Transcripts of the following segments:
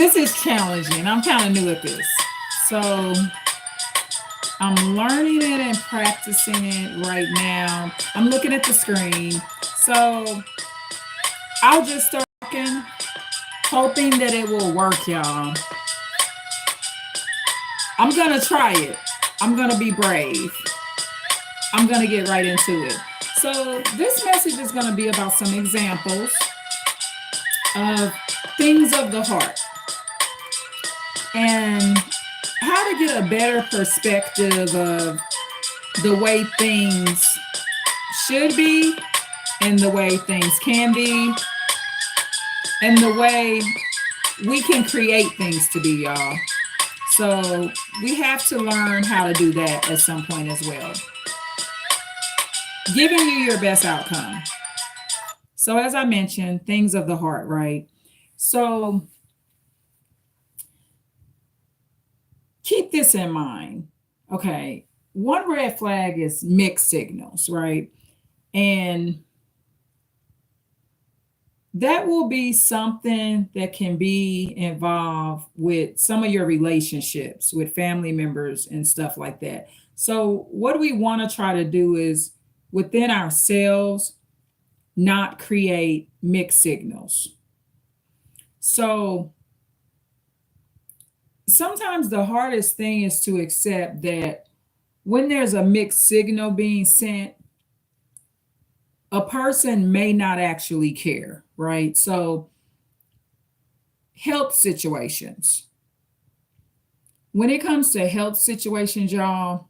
This is challenging. I'm kind of new at this. So I'm learning it and practicing it right now. I'm looking at the screen. So I'll just start talking, hoping that it will work, y'all. I'm going to try it. I'm going to be brave. I'm going to get right into it. So this message is going to be about some examples of things of the heart and how to get a better perspective of the way things should be and the way things can be and the way we can create things to be, y'all. So we have to learn how to do that at some point as well. Giving you your best outcome. So, as I mentioned, things of the heart, right? So, keep this in mind. Okay. One red flag is mixed signals, right? And that will be something that can be involved with some of your relationships with family members and stuff like that. So, what we want to try to do is within ourselves, not create mixed signals. So, sometimes the hardest thing is to accept that when there's a mixed signal being sent, a person may not actually care, right? So, health situations. When it comes to health situations, y'all,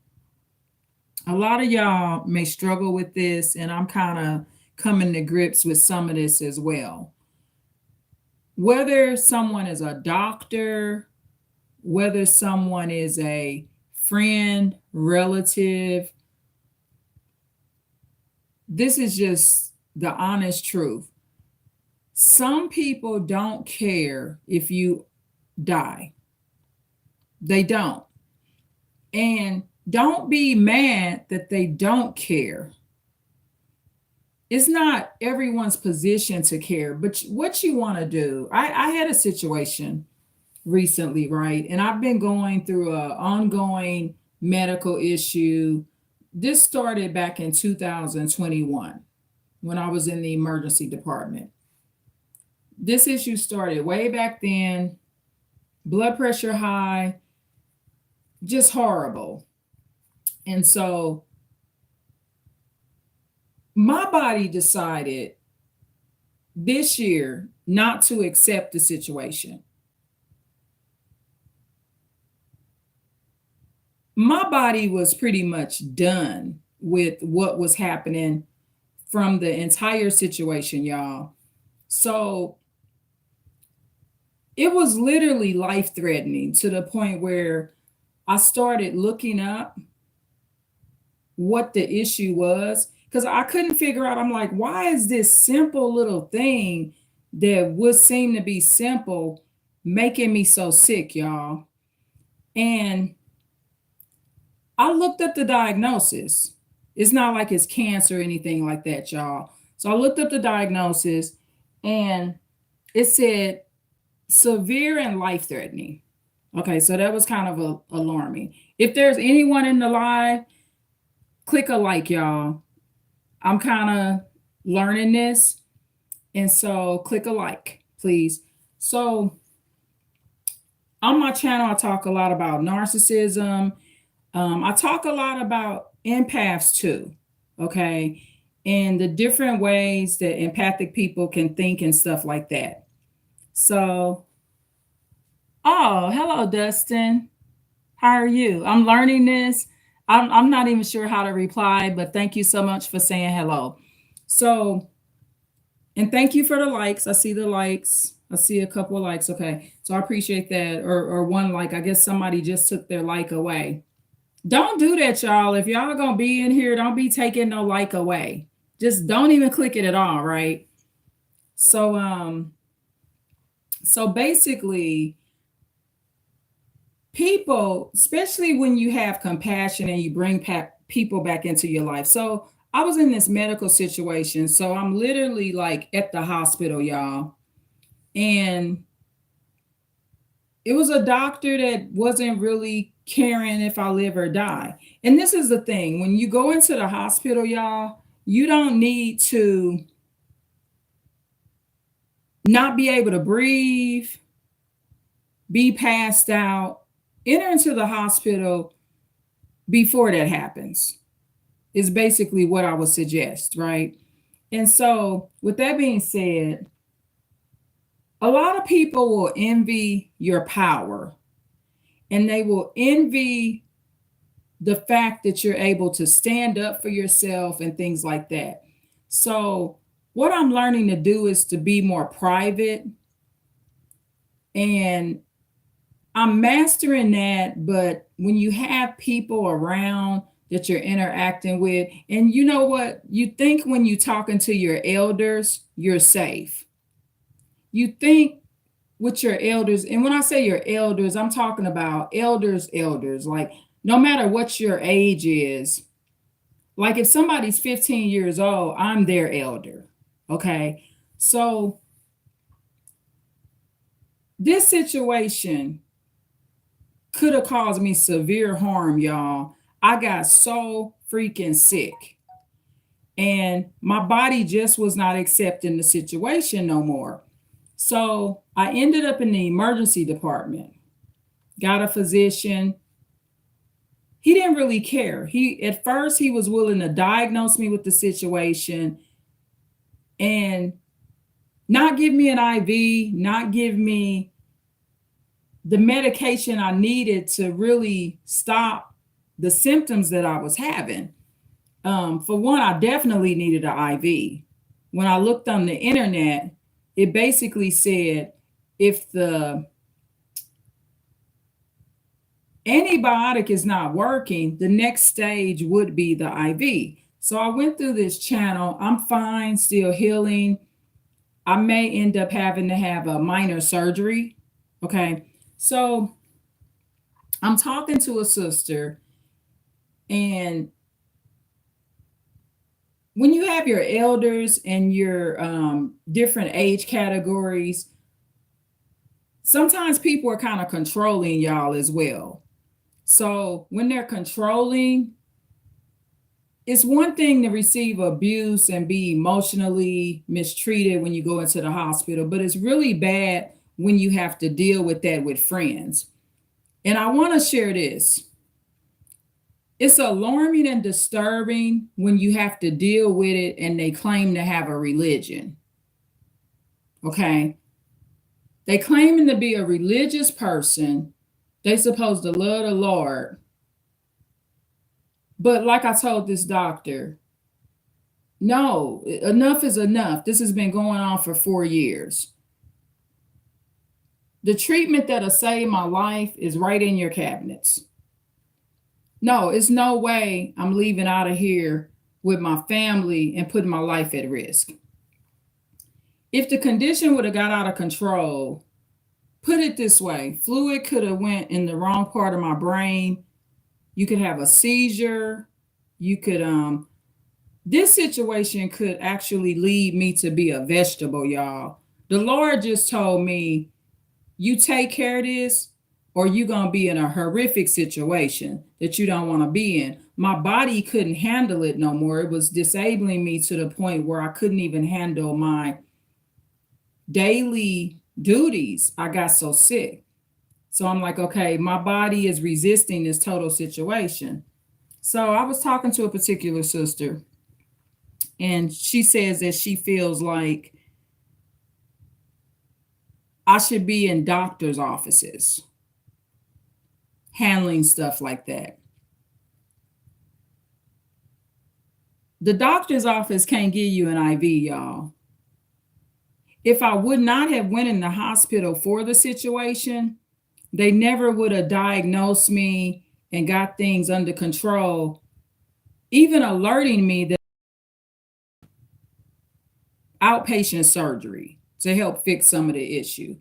a lot of y'all may struggle with this, and I'm kind of coming to grips with some of this as well. Whether someone is a doctor, whether someone is a friend, relative, this is just the honest truth. Some people don't care if you die. They don't. And don't be mad that they don't care. It's not everyone's position to care, but what you want to do. I had a situation recently, right? And I've been going through an ongoing medical issue. This started back in 2021 when I was in the emergency department. This issue started way back then, blood pressure high, just horrible. And so my body decided this year not to accept the situation. My body was pretty much done with what was happening from the entire situation, y'all. So it was literally life threatening to the point where I started looking up what the issue was because I couldn't figure out. I'm like, why is this simple little thing that would seem to be simple making me so sick, y'all? And I looked up the diagnosis. It's not like it's cancer or anything like that, y'all. So I looked up the diagnosis and it said severe and life threatening. Okay, so that was kind of alarming. If there's anyone in the live, click a like, y'all. I'm kind of learning this. And so click a like, please. So on my channel, I talk a lot about narcissism. I talk a lot about empaths too, okay? And the different ways that empathic people can think and stuff like that. So, oh, hello, Dustin. How are you? I'm learning this. I'm not even sure how to reply, but thank you so much for saying hello. So, and thank you for the likes. I see the likes. I see a couple of likes. Okay. So I appreciate that. Or one like. I guess somebody just took their like away. Don't do that, y'all. If y'all gonna be in here, don't be taking no like away. Just don't even click it at all, right? So so basically people, especially when you have compassion and you bring people back into your life. So I was in this medical situation. So I'm literally like at the hospital, y'all. And it was a doctor that wasn't really caring if I live or die. And this is the thing, when you go into the hospital, y'all, you don't need to not be able to breathe, be passed out, enter into the hospital before that happens, is basically what I would suggest, right? And so, with that being said, a lot of people will envy your power, and they will envy the fact that you're able to stand up for yourself and things like that. So, what I'm learning to do is to be more private, and I'm mastering that. But when you have people around that you're interacting with, and you know what, you think when you're talking to your elders, you're safe. You think with your elders, and when I say your elders, I'm talking about elders, like no matter what your age is, like if somebody's 15 years old, I'm their elder. Okay. So this situation could have caused me severe harm, y'all. I got so freaking sick. And my body just was not accepting the situation no more. So I ended up in the emergency department, got a physician. He didn't really care. He at first he was willing to diagnose me with the situation and not give me an IV, not give me the medication I needed to really stop the symptoms that I was having. For one, I definitely needed an IV. When I looked on the internet, it basically said if the antibiotic is not working, the next stage would be the IV. So I went through this channel. I'm fine, still healing. I may end up having to have a minor surgery. Okay. So I'm talking to a sister, and when you have your elders and your different age categories, sometimes people are kind of controlling y'all as well. So when they're controlling, it's one thing to receive abuse and be emotionally mistreated when you go into the hospital, but it's really bad when you have to deal with that with friends. And I want to share this. It's alarming and disturbing when you have to deal with it and they claim to have a religion. Okay. They claiming to be a religious person. They supposed to love the Lord. But like I told this doctor, no, enough is enough. This has been going on for 4 years. The treatment that'll save my life is right in your cabinets. No, it's no way I'm leaving out of here with my family and putting my life at risk. If the condition would have got out of control, put it this way, fluid could have went in the wrong part of my brain. You could have a seizure. You could this situation could actually lead me to be a vegetable, y'all. The Lord just told me, you take care of this, or you're going to be in a horrific situation that you don't want to be in. My body couldn't handle it no more. It was disabling me to the point where I couldn't even handle my daily duties. I got so sick. So I'm like, okay, my body is resisting this total situation. So I was talking to a particular sister, and she says that she feels like I should be in doctor's offices handling stuff like that. The doctor's office can't give you an IV, y'all. If I would not have went in the hospital for the situation, they never would have diagnosed me and got things under control, even alerting me that outpatient surgery to help fix some of the issue.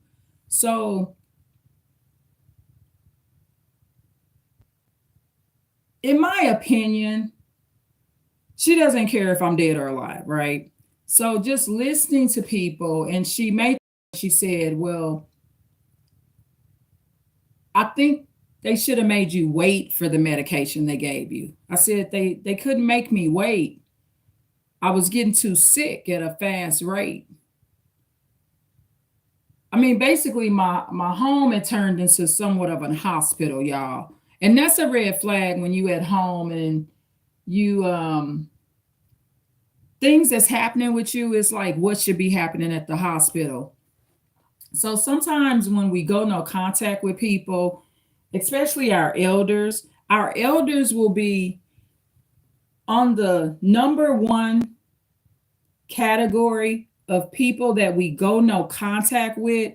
So in my opinion, she doesn't care if I'm dead or alive, right? So just listening to people, and she said, well, I think they should have made you wait for the medication they gave you. I said they couldn't make me wait. I was getting too sick at a fast rate. I mean, basically my home had turned into somewhat of a hospital, y'all. And that's a red flag when you at home and you things that's happening with you is like what should be happening at the hospital. So sometimes when we go no contact with people, especially our elders will be on the number one category of people that we go no contact with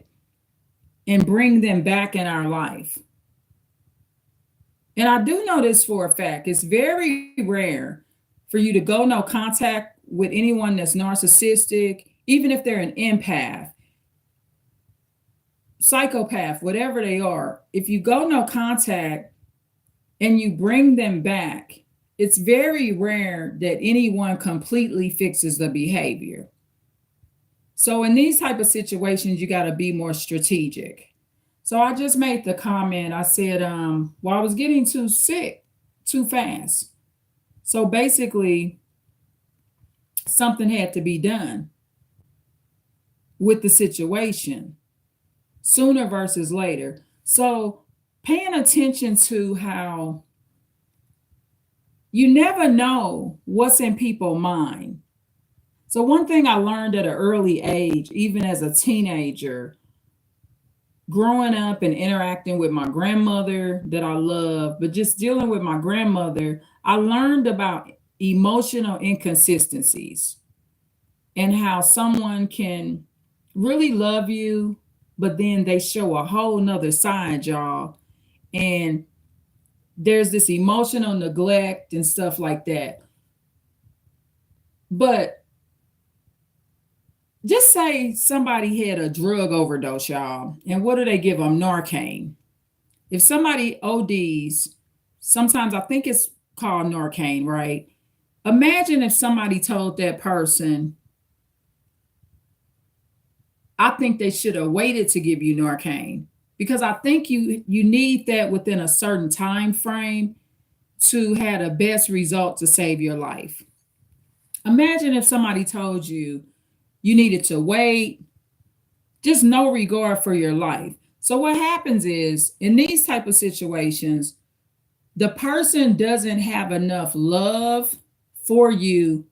and bring them back in our life. And I do know this for a fact. It's very rare for you to go no contact with anyone that's narcissistic, even if they're an empath, psychopath, whatever they are. If you go no contact and you bring them back, it's very rare that anyone completely fixes the behavior. So in these type of situations, you got to be more strategic. So I just made the comment. I said, well, I was getting too sick too fast. So basically, something had to be done with the situation sooner versus later. So paying attention to how you never know what's in people's mind. So one thing I learned at an early age, even as a teenager, growing up and interacting with my grandmother that I love, but just dealing with my grandmother, I learned about emotional inconsistencies and how someone can really love you, but then they show a whole nother side, y'all. And there's this emotional neglect and stuff like that. But just say somebody had a drug overdose, y'all, and what do they give them? Narcan. If somebody ODs, sometimes I think it's called Narcan, right? Imagine if somebody told that person, I think they should have waited to give you Narcan because I think you need that within a certain time frame to have the best result to save your life. Imagine if somebody told you you needed to wait, just no regard for your life. So what happens is in these type of situations, the person doesn't have enough love for you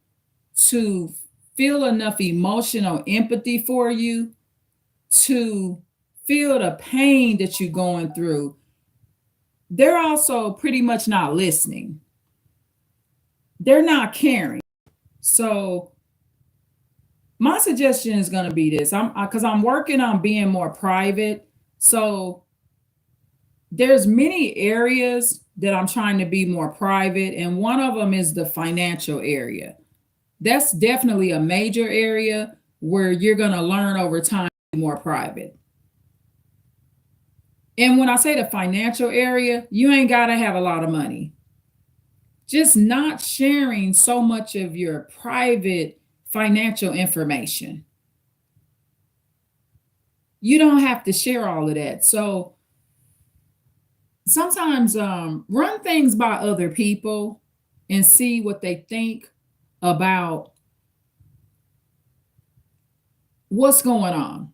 to feel enough emotional empathy for you to feel the pain that you're going through. They're also pretty much not listening. They're not caring. So my suggestion is going to be this. I'm working on being more private. So there's many areas that I'm trying to be more private, and one of them is the financial area. That's definitely a major area where you're going to learn over time to be more private. And when I say the financial area, you ain't got to have a lot of money. Just not sharing so much of your private financial information. You don't have to share all of that. So sometimes run things by other people and see what they think about what's going on.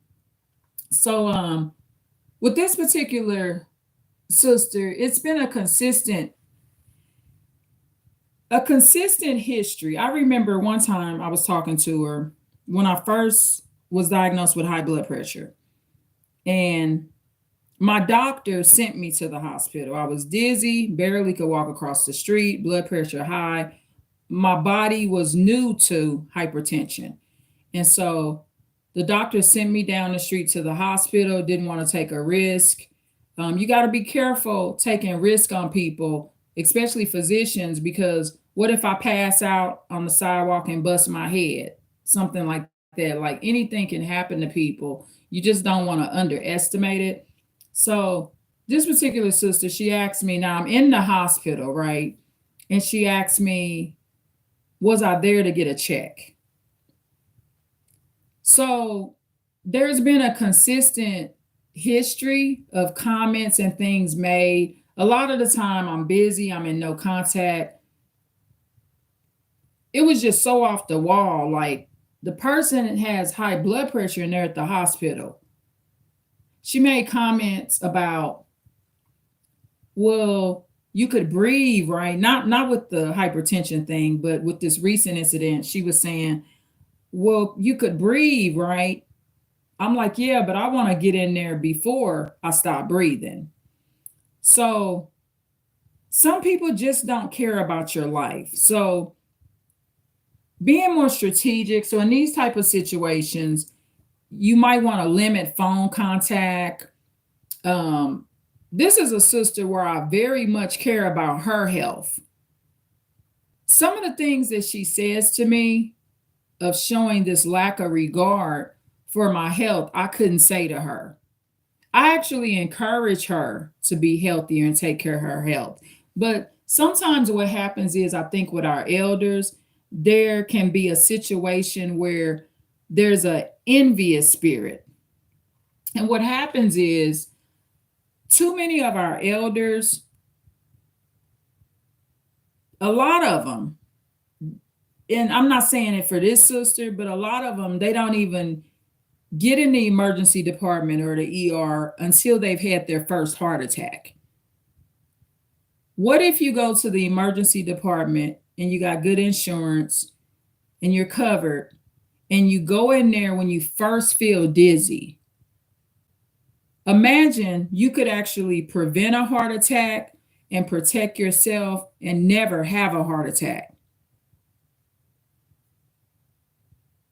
So with this particular sister, it's been a consistent history. I remember one time I was talking to her when I first was diagnosed with high blood pressure. And my doctor sent me to the hospital. I was dizzy, barely could walk across the street, blood pressure high. My body was new to hypertension. And so the doctor sent me down the street to the hospital, didn't want to take a risk. You got to be careful taking risk on people, especially physicians, because what if I pass out on the sidewalk and bust my head? Something like that. Like anything can happen to people. You just don't want to underestimate it. So this particular sister, she asked me, now I'm in the hospital, right? And she asked me, was I there to get a check? So there's been a consistent history of comments and things made. A lot of the time I'm busy, I'm in no contact. It was just so off the wall. Like the person has high blood pressure and they're at the hospital. She made comments about, well, you could breathe, right? Not with the hypertension thing, but with this recent incident, she was saying, well, you could breathe, right? I'm like, yeah, but I want to get in there before I stop breathing. So some people just don't care about your life. So being more strategic. So in these type of situations, you might want to limit phone contact. Um, this is a sister where I very much care about her health. Some of the things that she says to me of showing this lack of regard for my health, I couldn't say to her. I actually encourage her to be healthier and take care of her health. But sometimes what happens is, I think with our elders, there can be a situation where there's a envious spirit. And what happens is too many of our elders, a lot of them, and I'm not saying it for this sister, but a lot of them, they don't even get in the emergency department or the ER until they've had their first heart attack. What if you go to the emergency department and you got good insurance and you're covered, and you go in there when you first feel dizzy? Imagine you could actually prevent a heart attack and protect yourself and never have a heart attack.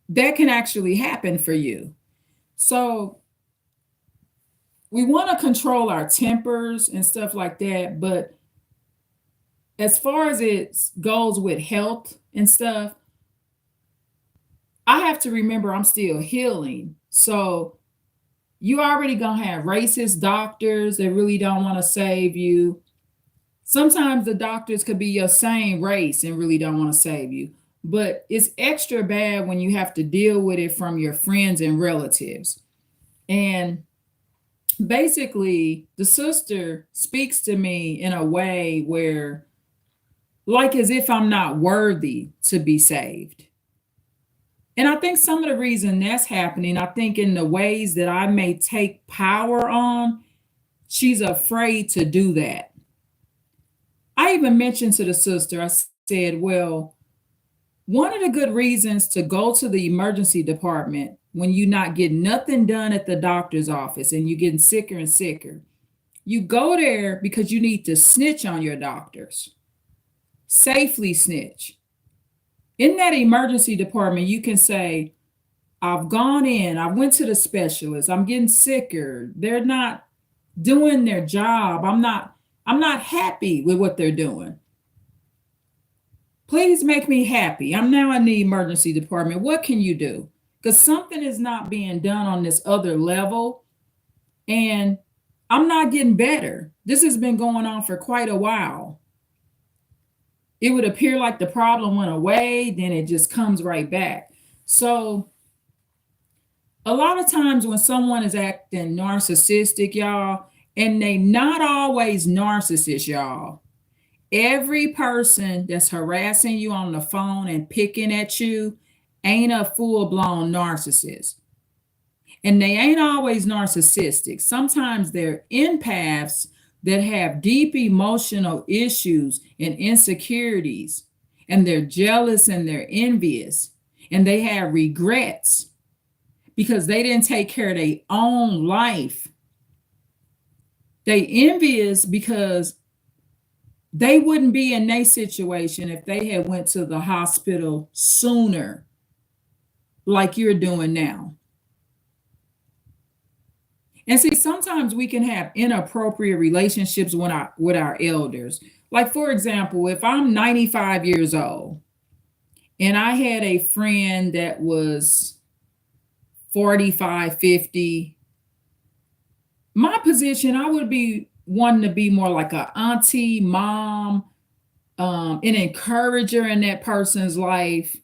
That can actually happen for you. So we want to control our tempers and stuff like that. But as far as it goes with health and stuff, I have to remember I'm still healing. So you already gonna have racist doctors that really don't want to save you. Sometimes the doctors could be your same race and really don't want to save you. But it's extra bad when you have to deal with it from your friends and relatives. And basically, the sister speaks to me in a way where, like, as if I'm not worthy to be saved. And I think some of the reason that's happening, I think in the ways that I may take power on, she's afraid to do that. I even mentioned to the sister, I said, well, one of the good reasons to go to the emergency department when you're not getting nothing done at the doctor's office and you're getting sicker and sicker, you go there because you need to snitch on your doctors, safely snitch. In that emergency department, you can say, I've gone in, I went to the specialist, I'm getting sicker. They're not doing their job. I'm not happy with what they're doing. Please make me happy. I'm now in the emergency department. What can you do? Because something is not being done on this other level, and I'm not getting better. This has been going on for quite a while. It would appear like the problem went away, then it just comes right back. So a lot of times when someone is acting narcissistic, y'all, and they not always narcissists, y'all. Every person that's harassing you on the phone and picking at you ain't a full-blown narcissist. And they ain't always narcissistic. Sometimes they're empaths that have deep emotional issues and insecurities, and they're jealous and they're envious, and they have regrets because they didn't take care of their own life. They envious because they wouldn't be in their situation if they had went to the hospital sooner, like you're doing now. And see, sometimes we can have inappropriate relationships with our elders. Like, for example, if I'm 95 years old and I had a friend that was 45, 50, my position, I would be wanting to be more like an auntie, mom, an encourager in that person's life.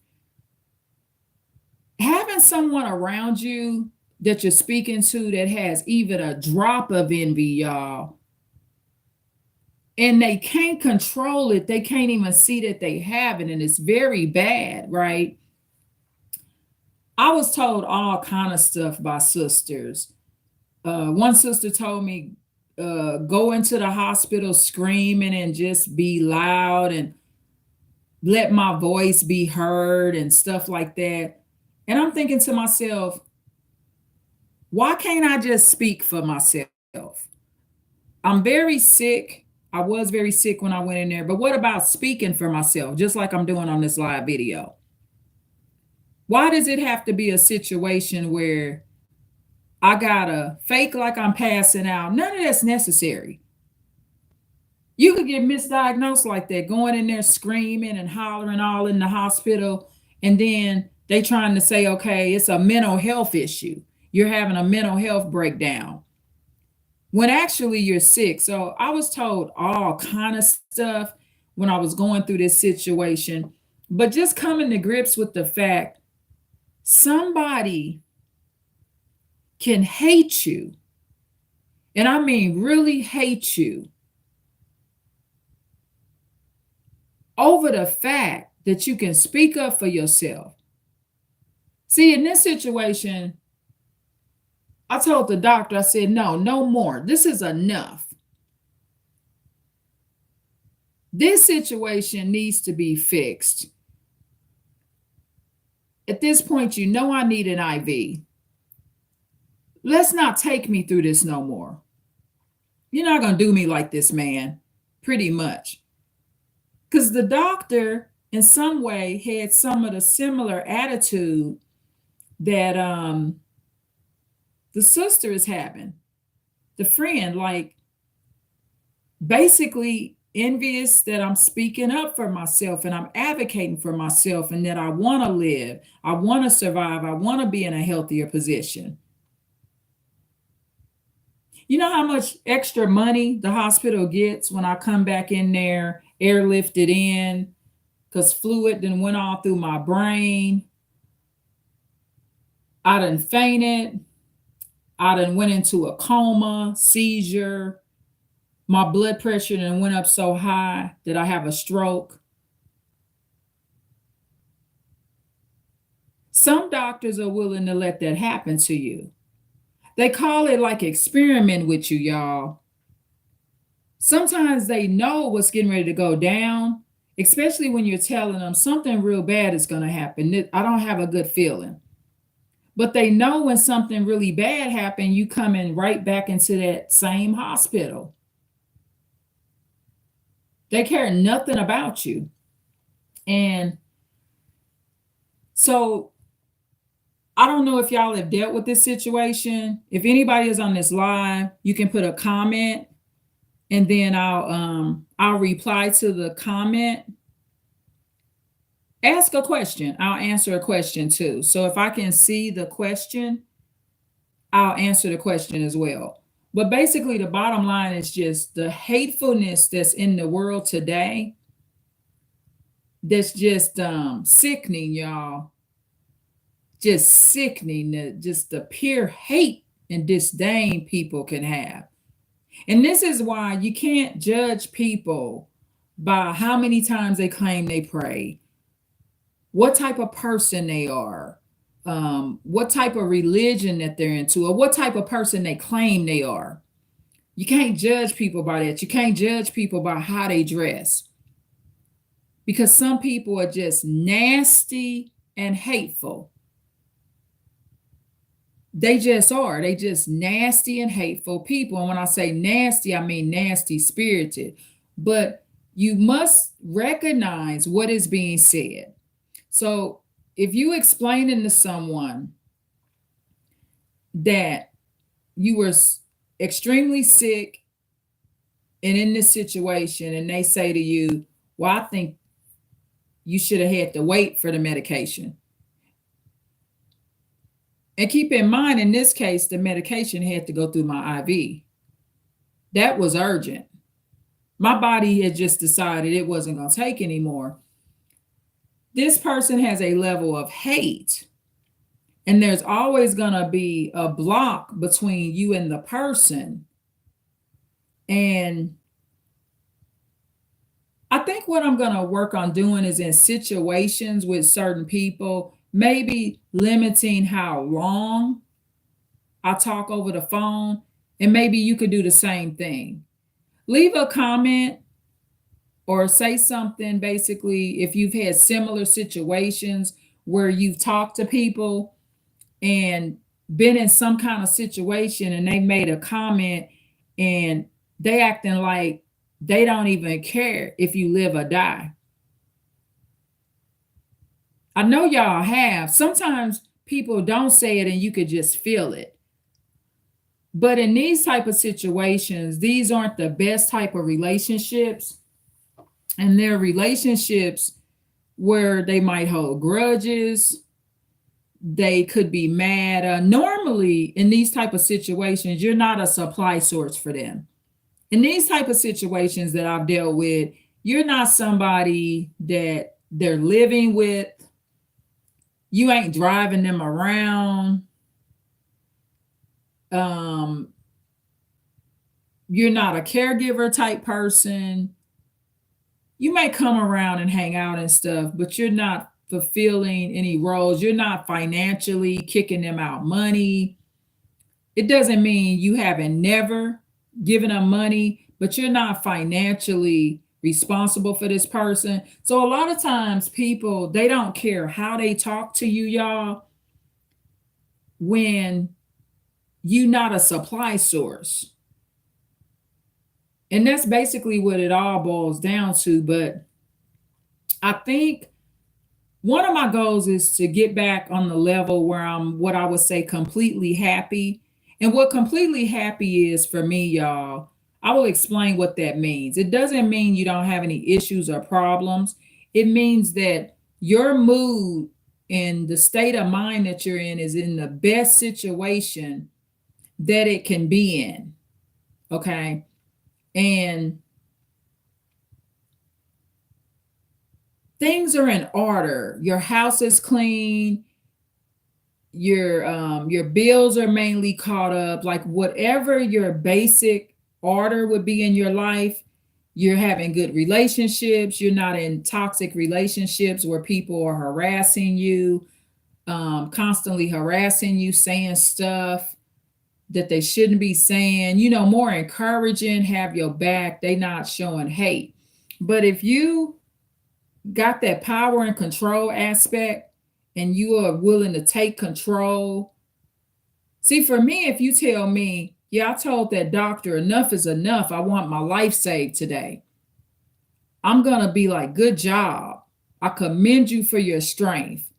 Having someone around you that you're speaking to that has even a drop of envy, y'all, and they can't control it, they can't even see that they have it, and it's very bad, right? I was told all kind of stuff by sisters. One sister told me, go into the hospital screaming and just be loud and let my voice be heard and stuff like that. And I'm thinking to myself, why can't I just speak for myself? I'm very sick. I was very sick when I went in there, but what about speaking for myself, just like I'm doing on this live video? Why does it have to be a situation where I gotta fake like I'm passing out? None of that's necessary. You could get misdiagnosed like that, going in there screaming and hollering all in the hospital, and then they trying to say, okay, it's a mental health issue. You're having a mental health breakdown when actually you're sick. So I was told all kind of stuff when I was going through this situation, but just coming to grips with the fact somebody can hate you, and I mean really hate you, over the fact that you can speak up for yourself. See, in this situation, I told the doctor, I said, no, no more. This is enough. This situation needs to be fixed. At this point, you know I need an IV. Let's not take me through this no more. You're not going to do me like this, man, pretty much. Because the doctor, in some way, had some of the similar attitude that the sister is having. The friend, like, basically envious that I'm speaking up for myself and I'm advocating for myself and that I want to live, I want to survive, I want to be in a healthier position. You know how much extra money the hospital gets when I come back in there, airlifted in, because fluid then went all through my brain. I done fainted. I done went into a coma, seizure. My blood pressure then went up so high that I have a stroke. Some doctors are willing to let that happen to you. They call it like experiment with you, y'all. Sometimes they know what's getting ready to go down, especially when you're telling them something real bad is going to happen. I don't have a good feeling. But they know when something really bad happened, you coming right back into that same hospital. They care nothing about you. And so I don't know if y'all have dealt with this situation. If anybody is on this live, you can put a comment and then I'll reply to the comment. Ask a question. I'll answer a question too. So if I can see the question, I'll answer the question as well. But basically the bottom line is just the hatefulness that's in the world today. That's just sickening, y'all. Just sickening, just the pure hate and disdain people can have. And this is why you can't judge people by how many times they claim they pray, what type of person they are, what type of religion that they're into, or what type of person they claim they are. You can't judge people by that. You can't judge people by how they dress. Because some people are just nasty and hateful. They just are. They just nasty and hateful people. And when I say nasty, I mean nasty spirited. But you must recognize what is being said. So if you explaining to someone that you were extremely sick and in this situation, and they say to you, well, I think you should have had to wait for the medication. And keep in mind, in this case, the medication had to go through my IV. That was urgent. My body had just decided it wasn't going to take anymore. This person has a level of hate And there's always going to be a block between you and the person. And I think what I'm going to work on doing is in situations with certain people, maybe limiting how long I talk over the phone. And maybe you could do the same thing. Leave a comment or say something basically if you've had similar situations where you've talked to people and been in some kind of situation and they made a comment and they acting like they don't even care if you live or die. I know y'all have. Sometimes people don't say it and you could just feel it. But in these type of situations, these aren't the best type of relationships. And they're relationships where they might hold grudges. They could be mad. Normally, in these type of situations, you're not a supply source for them. In these type of situations that I've dealt with, you're not somebody that they're living with. You ain't driving them around. You're not a caregiver type person. You may come around and hang out and stuff, but you're not fulfilling any roles. You're not financially kicking them out money. It doesn't mean you haven't never given them money, but you're not financially responsible for this person. So a lot of times people, they don't care how they talk to you, y'all, when you're not a supply source. And that's basically what it all boils down to. But I think one of my goals is to get back on the level where I'm what I would say completely happy. And what completely happy is for me, y'all, I will explain what that means. It doesn't mean you don't have any issues or problems. It means that your mood and the state of mind that you're in is in the best situation that it can be in. Okay. And things are in order. Your house is clean. Your bills are mainly caught up. Like whatever your basic order would be in your life, you're having good relationships. You're not in toxic relationships where people are harassing you, constantly harassing you, saying stuff that they shouldn't be saying, more encouraging, have your back. They not showing hate. But if you got that power and control aspect and you are willing to take control. See, for me, if you tell me, yeah, I told that doctor enough is enough. I want my life saved today. I'm going to be like, good job. I commend you for your strength.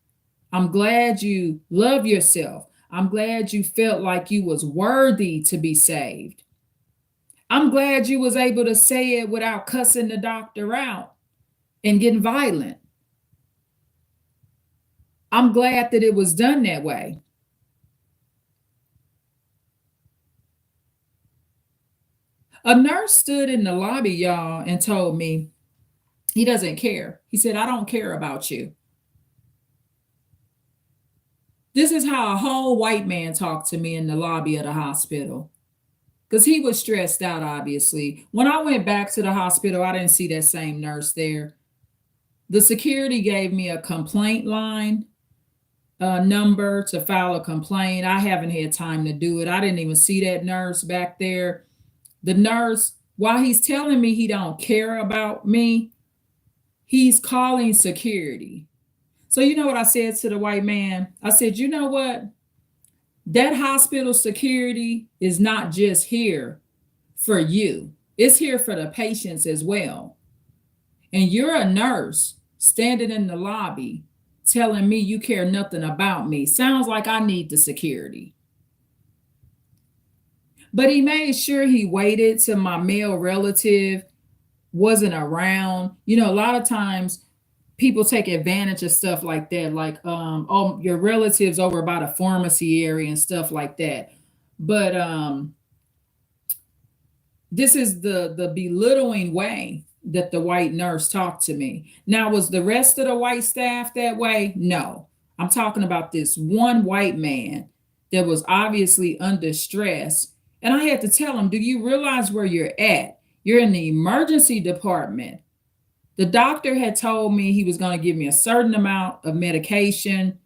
I'm glad you love yourself. I'm glad you felt like you was worthy to be saved. I'm glad you was able to say it without cussing the doctor out and getting violent. I'm glad that it was done that way. A nurse stood in the lobby, y'all, and told me he doesn't care. He said, I don't care about you. This is how a whole white man talked to me in the lobby of the hospital. Because he was stressed out, obviously. When I went back to the hospital, I didn't see that same nurse there. The security gave me a complaint line number to file a complaint. I haven't had time to do it. I didn't even see that nurse back there. The nurse, while he's telling me he don't care about me, he's calling security. So you know what I said to the white man? I said, you know what? That hospital security is not just here for you. It's here for the patients as well. And you're a nurse standing in the lobby telling me you care nothing about me. Sounds like I need the security. But he made sure he waited till my male relative wasn't around. A lot of times people take advantage of stuff like that, like oh, your relatives over by the pharmacy area and stuff like that. But this is the belittling way that the white nurse talked to me. Now, was the rest of the white staff that way? No. I'm talking about this one white man that was obviously under stress. And I had to tell him, do you realize where you're at? You're in the emergency department. The doctor had told me he was going to give me a certain amount of medication,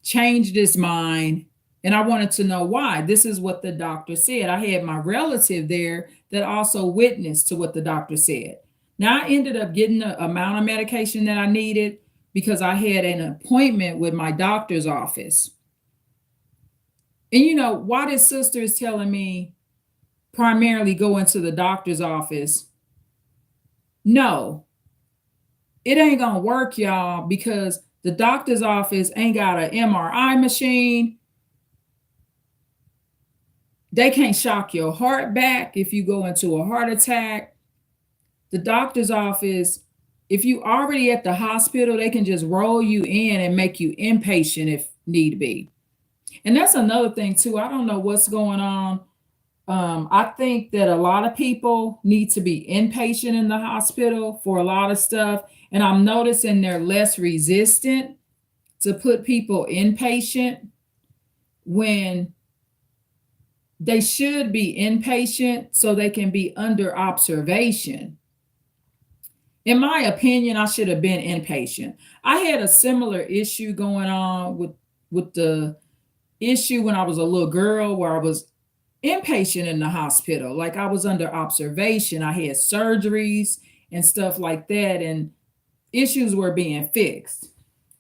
changed his mind, and I wanted to know why. This is what the doctor said. I had my relative there that also witnessed to what the doctor said. Now, I ended up getting the amount of medication that I needed because I had an appointment with my doctor's office. And why this sister is telling me primarily go into the doctor's office? No, it ain't gonna work, y'all, because the doctor's office ain't got an MRI machine. They can't shock your heart back if you go into a heart attack. The doctor's office, if you already at the hospital, they can just roll you in and make you inpatient if need be. And that's another thing too. I don't know what's going on. I think that a lot of people need to be inpatient in the hospital for a lot of stuff. And I'm noticing they're less resistant to put people inpatient when they should be inpatient so they can be under observation. In my opinion, I should have been inpatient. I had a similar issue going on with the issue when I was a little girl where I was inpatient in the hospital. Like I was under observation. I had surgeries and stuff like that, and issues were being fixed.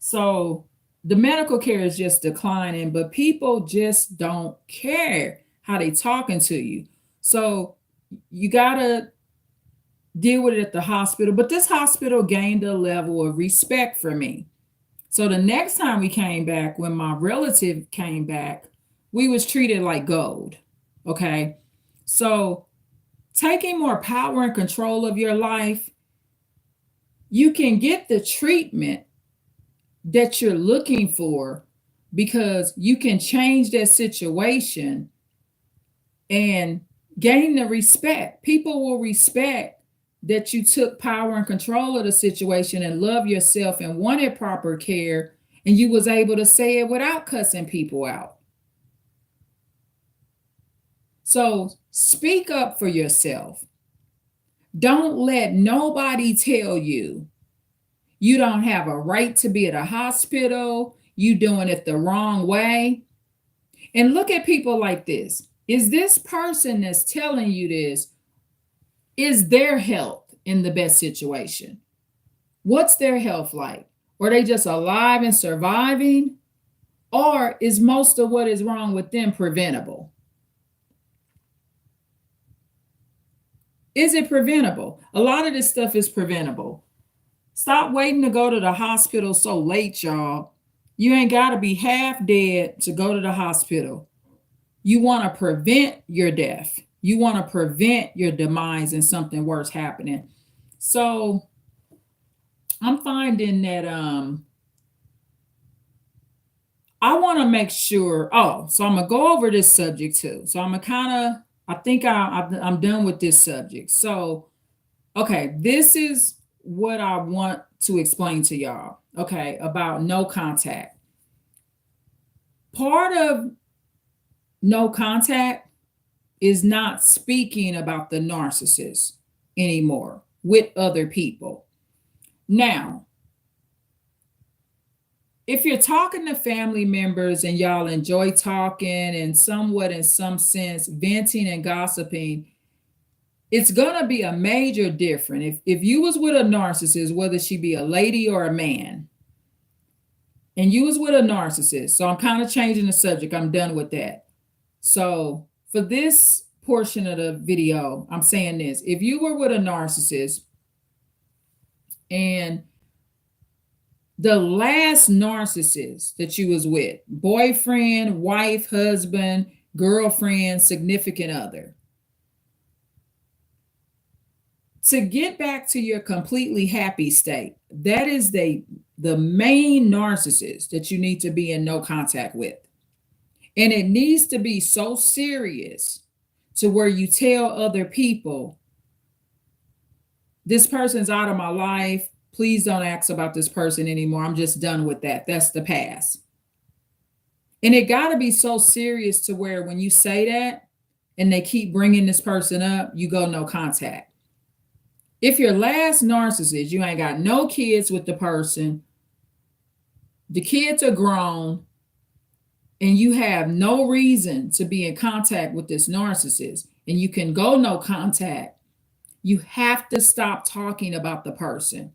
So the medical care is just declining, but people just don't care how they talking to you. So you gotta deal with it at the hospital. But this hospital gained a level of respect for me. So the next time we came back, when my relative came back, we was treated like gold. Okay. So taking more power and control of your life, you can get the treatment that you're looking for because you can change that situation and gain the respect. People will respect that you took power and control of the situation and love yourself and wanted proper care, and you was able to say it without cussing people out. So speak up for yourself. Don't let nobody tell you you don't have a right to be at a hospital, you doing it the wrong way. And look at people like this. Is this person that's telling you this, is their health in the best situation? What's their health like? Are they just alive and surviving? Or is most of what is wrong with them preventable? Is it preventable? A lot of this stuff is preventable. Stop waiting to go to the hospital so late, y'all. You ain't got to be half dead to go to the hospital. You want to prevent your death. You want to prevent your demise and something worse happening. So I'm finding that I want to make sure. Oh, so I'm going to go over this subject too. So I'm going to kind of, I think I'm done with this subject. So, okay, this is what I want to explain to y'all, okay, about no contact. Part of no contact is not speaking about the narcissist anymore with other people. Now, if you're talking to family members and y'all enjoy talking and somewhat in some sense venting and gossiping, it's gonna be a major difference. If you was with a narcissist, whether she be a lady or a man, and you was with a narcissist, so I'm kind of changing the subject. I'm done with that. So for this portion of the video, I'm saying this. If you were with a narcissist and the last narcissist that you was with, boyfriend, wife, husband, girlfriend, significant other, to get back to your completely happy state, that is the main narcissist that you need to be in no contact with. And it needs to be so serious to where you tell other people, this person's out of my life. Please don't ask about this person anymore. I'm just done with that. That's the past. And it got to be so serious to where when you say that and they keep bringing this person up, you go no contact. If your last narcissist, you ain't got no kids with the person, the kids are grown, and you have no reason to be in contact with this narcissist, and you can go no contact, you have to stop talking about the person.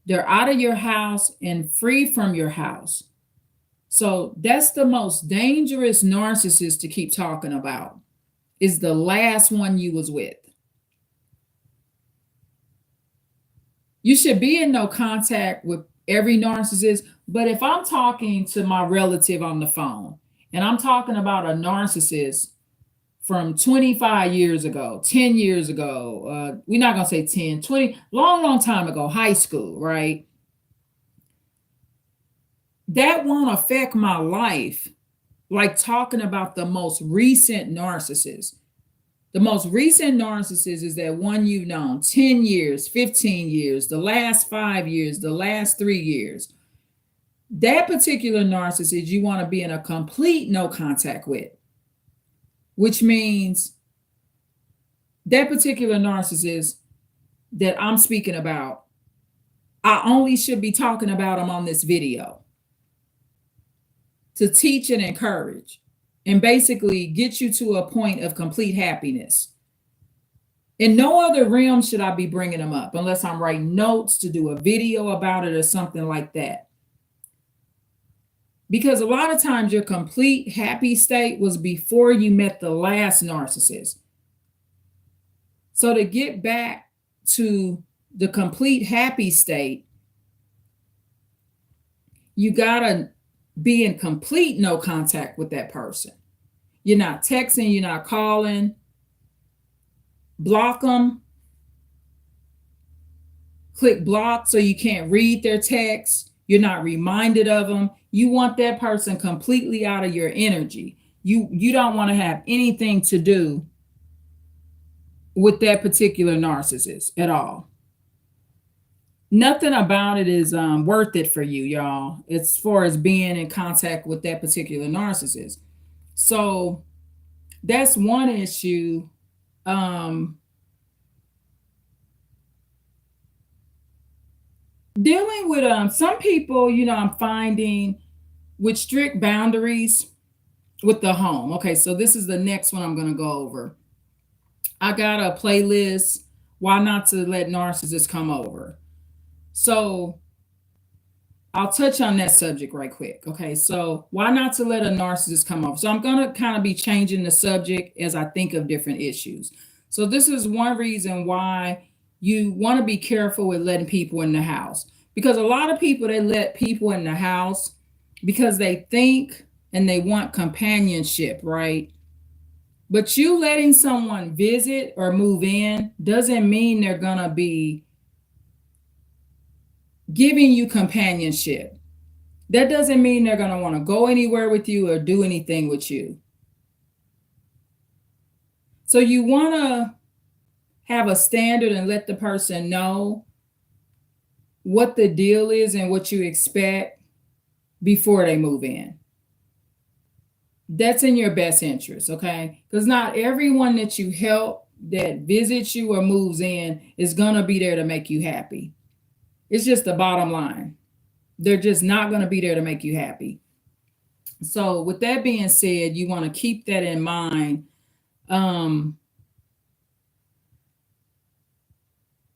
They're out of your house and free from your house. So that's the most dangerous narcissist to keep talking about, is the last one you was with. You should be in no contact with every narcissist, but if I'm talking to my relative on the phone and I'm talking about a narcissist from 25 years ago, 10 years ago, we're not going to say 10, 20, long, long time ago, high school, right? That won't affect my life like talking about the most recent narcissist. The most recent narcissist is that one you've known 10 years, 15 years, the last 5 years, the last 3 years. That particular narcissist you want to be in a complete no contact with, which means that particular narcissist that I'm speaking about, I only should be talking about them on this video to teach and encourage and basically get you to a point of complete happiness. In no other realm should I be bringing them up unless I'm writing notes to do a video about it or something like that. Because a lot of times your complete happy state was before you met the last narcissist. So to get back to the complete happy state, you gotta be in complete no contact with that person. You're not texting, you're not calling. Block them. Click block so you can't read their text. You're not reminded of them. You want that person completely out of your energy. You don't want to have anything to do with that particular narcissist at all. Nothing about it is worth it for you, y'all, as far as being in contact with that particular narcissist. So that's one issue. Dealing with some people, I'm finding with strict boundaries with the home. Okay, so this is the next one I'm going to go over. I got a playlist, why not to let narcissists come over. So I'll touch on that subject right quick. Okay, so why not to let a narcissist come over? So I'm going to kind of be changing the subject as I think of different issues. So this is one reason why you want to be careful with letting people in the house. Because a lot of people, they let people in the house because they think and they want companionship, right? But you letting someone visit or move in doesn't mean they're going to be giving you companionship. That doesn't mean they're going to want to go anywhere with you or do anything with you. So you want to have a standard and let the person know what the deal is and what you expect before they move in. That's in your best interest, okay? Because not everyone that you help that visits you or moves in is going to be there to make you happy. It's just the bottom line. They're just not going to be there to make you happy. So with that being said, you want to keep that in mind.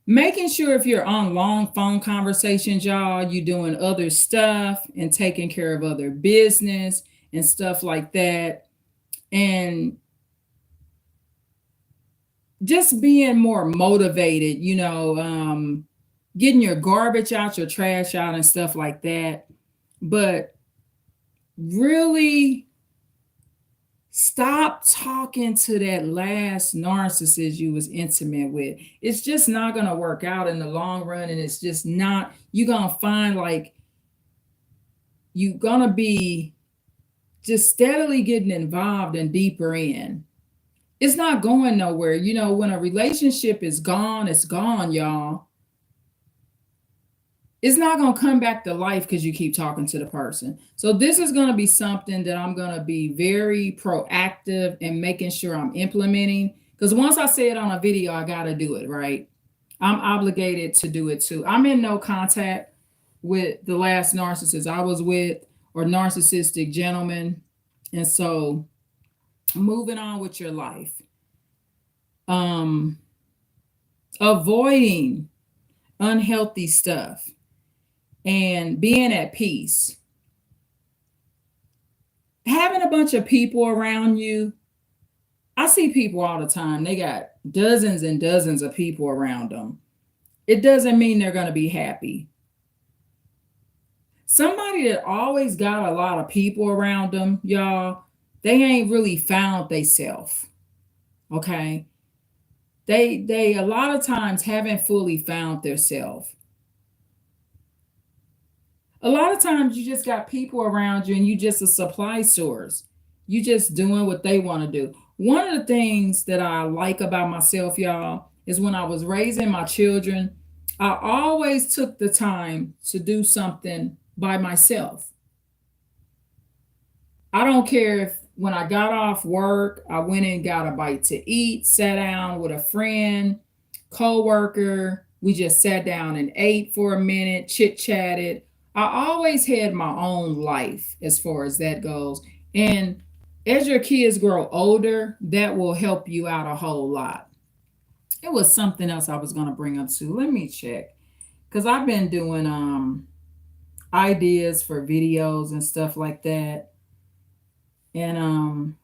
Making sure if you're on long phone conversations, y'all, you're doing other stuff and taking care of other business and stuff like that. And just being more motivated, getting your garbage out, your trash out and stuff like that. But really stop talking to that last narcissist you was intimate with. It's just not going to work out in the long run. And it's just not, you're going to find like you're going to be just steadily getting involved and deeper in. It's not going nowhere. When a relationship is gone, it's gone, y'all. it's not going to come back to life because you keep talking to the person. So this is going to be something that I'm going to be very proactive in making sure I'm implementing. Because once I say it on a video, I got to do it, right? I'm obligated to do it too. I'm in no contact with the last narcissist I was with, or narcissistic gentleman. And so moving on with your life. Um, Avoiding unhealthy stuff and being at peace. Having a bunch of people around you. I see people all the time. They got dozens and dozens of people around them. It doesn't mean they're going to be happy. Somebody that always got a lot of people around them, y'all, they ain't really found theyself. Okay? They a lot of times haven't fully found their self. A lot of times you just got people around you and you just a supply source. You just doing what they want to do. One of the things that I like about myself, y'all, is when I was raising my children, I always took the time to do something by myself. I don't care if when I got off work, I went and got a bite to eat, sat down with a friend, coworker. We just sat down and ate for a minute, chit chatted. I always had my own life as far as that goes. And as your kids grow older, that will help you out a whole lot. It was something else I was going to bring up too. Let me check. Because I've been doing ideas for videos and stuff like that. And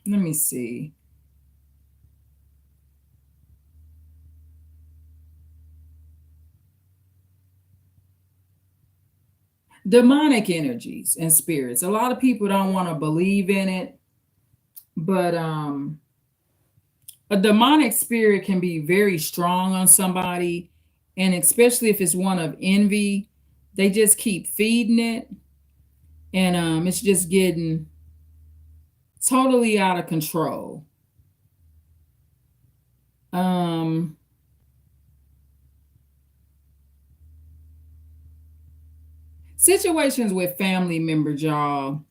let me see. Demonic energies and spirits. A lot of people don't want to believe in it, but a demonic spirit can be very strong on somebody, and especially if it's one of envy, they just keep feeding it, and it's just getting totally out of control. Um, Situations with family members, y'all,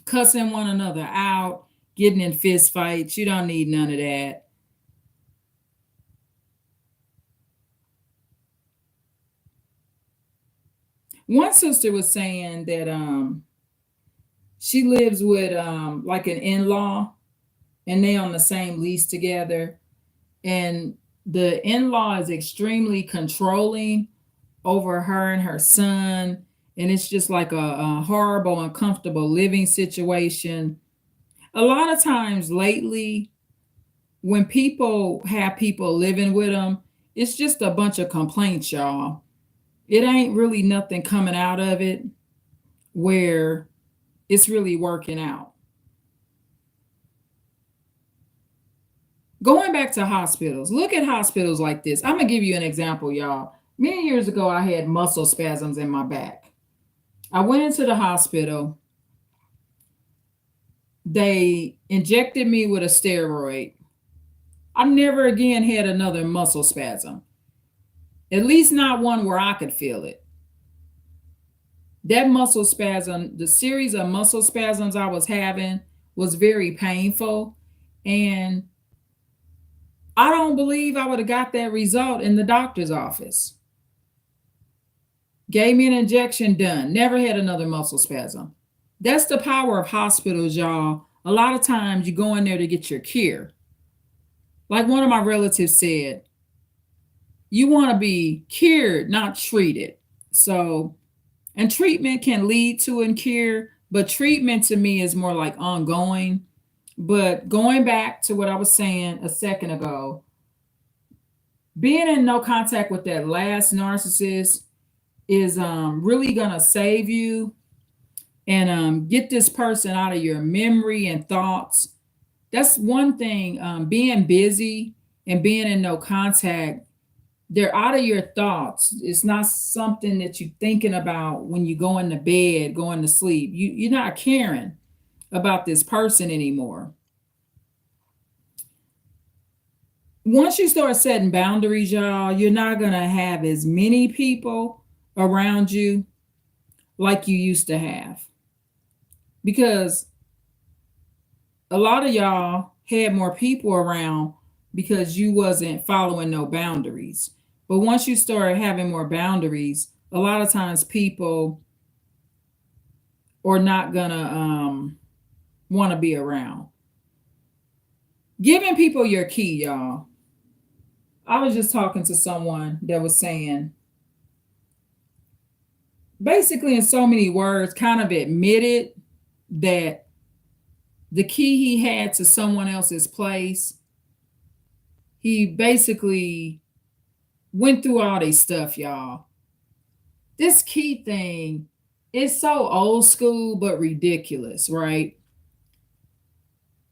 cussing one another out, getting in fist fights. You don't need none of that. One sister was saying that she lives with like an in-law, and they on the same lease together, and the in-law is extremely controlling over her and her son, and it's just like a horrible, uncomfortable living situation. A lot of times lately, when people have people living with them, it's just a bunch of complaints, y'all. It ain't really nothing coming out of it where it's really working out. Going back to hospitals, look at hospitals like this. I'm gonna give you an example, y'all. Many years ago, I had muscle spasms in my back. I went into the hospital. They injected me with a steroid. I never again had another muscle spasm, at least not one where I could feel it. That muscle spasm, the series of muscle spasms I was having was very painful. And I don't believe I would have got that result in the doctor's office. Gave me an injection, done. Never had another muscle spasm. That's the power of hospitals, y'all. A lot of times you go in there to get your cure. Like one of my relatives said, you want to be cured, not treated. So, and treatment can lead to a cure, but treatment to me is more like ongoing. But going back to what I was saying a second ago, being in no contact with that last narcissist is really gonna save you, and get this person out of your memory and thoughts. That's one thing. Being busy and being in no contact, they're out of your thoughts. It's not something that you're thinking about when you go into bed, going to sleep. You're not caring about this person anymore. Once you start setting boundaries, y'all, you're not going to have as many people around you like you used to have. Because a lot of y'all had more people around because you wasn't following no boundaries. But once you start having more boundaries, a lot of times people are not gonna want to be around. Giving people your key, y'all. I was just talking to someone that was saying, basically in so many words, kind of admitted that the key he had to someone else's place, he basically went through all this stuff, y'all. This key thing is so old school but ridiculous, right?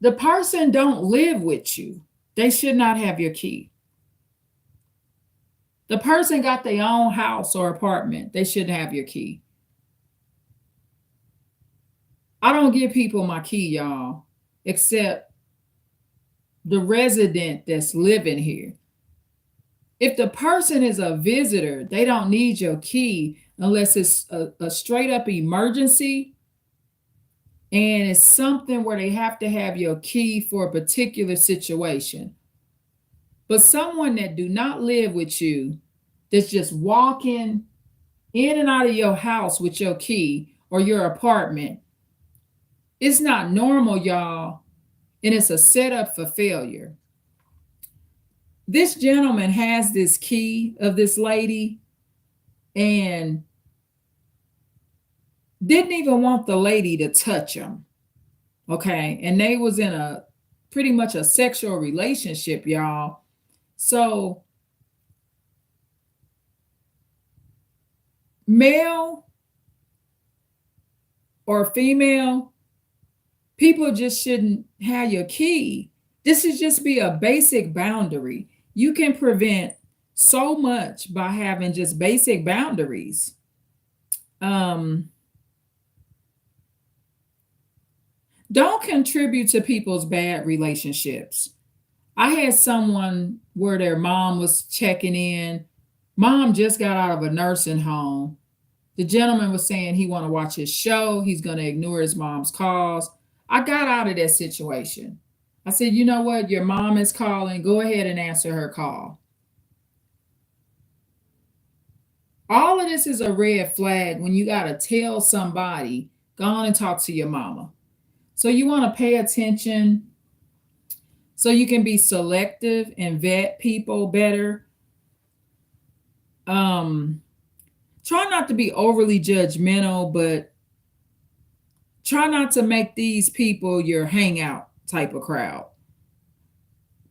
The person don't live with you. They should not have your key. The person got their own house or apartment. They shouldn't have your key. I don't give people my key, y'all, except the resident that's living here. If the person is a visitor, they don't need your key unless it's a straight up emergency and it's something where they have to have your key for a particular situation. But someone that do not live with you, that's just walking in and out of your house with your key or your apartment, it's not normal, y'all, and it's a setup for failure. This gentleman has this key of this lady and didn't even want the lady to touch him. Okay. And they was in a pretty much a sexual relationship, y'all. So male or female, people just shouldn't have your key. This should just be a basic boundary. You can prevent so much by having just basic boundaries. Um, don't contribute to people's bad relationships. I had someone where their mom was checking in. Mom just got out of a nursing home. The gentleman was saying he want to watch his show. He's going to ignore his mom's calls. I got out of that situation. I said, you know what? Your mom is calling. Go ahead and answer her call. All of this is a red flag when you got to tell somebody, go on and talk to your mama. So you want to pay attention so you can be selective and vet people better. Try not to be overly judgmental, but try not to make these people your hangout type of crowd.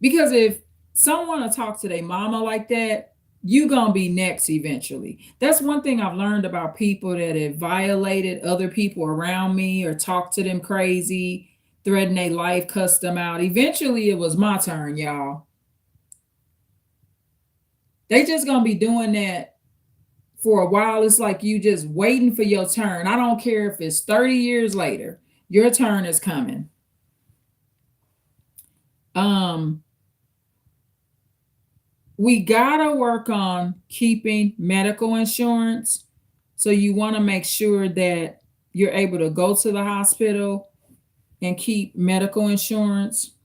Because if someone will talk to their mama like that, you gonna be next eventually. That's one thing I've learned about people that have violated other people around me or talked to them crazy, threatened their life, cussed them out. Eventually it was my turn, y'all. They just gonna be doing that for a while. It's like you just waiting for your turn. I don't care if it's 30 years later, your turn is coming. We gotta work on keeping medical insurance. So you want to make sure that you're able to go to the hospital and keep medical insurance.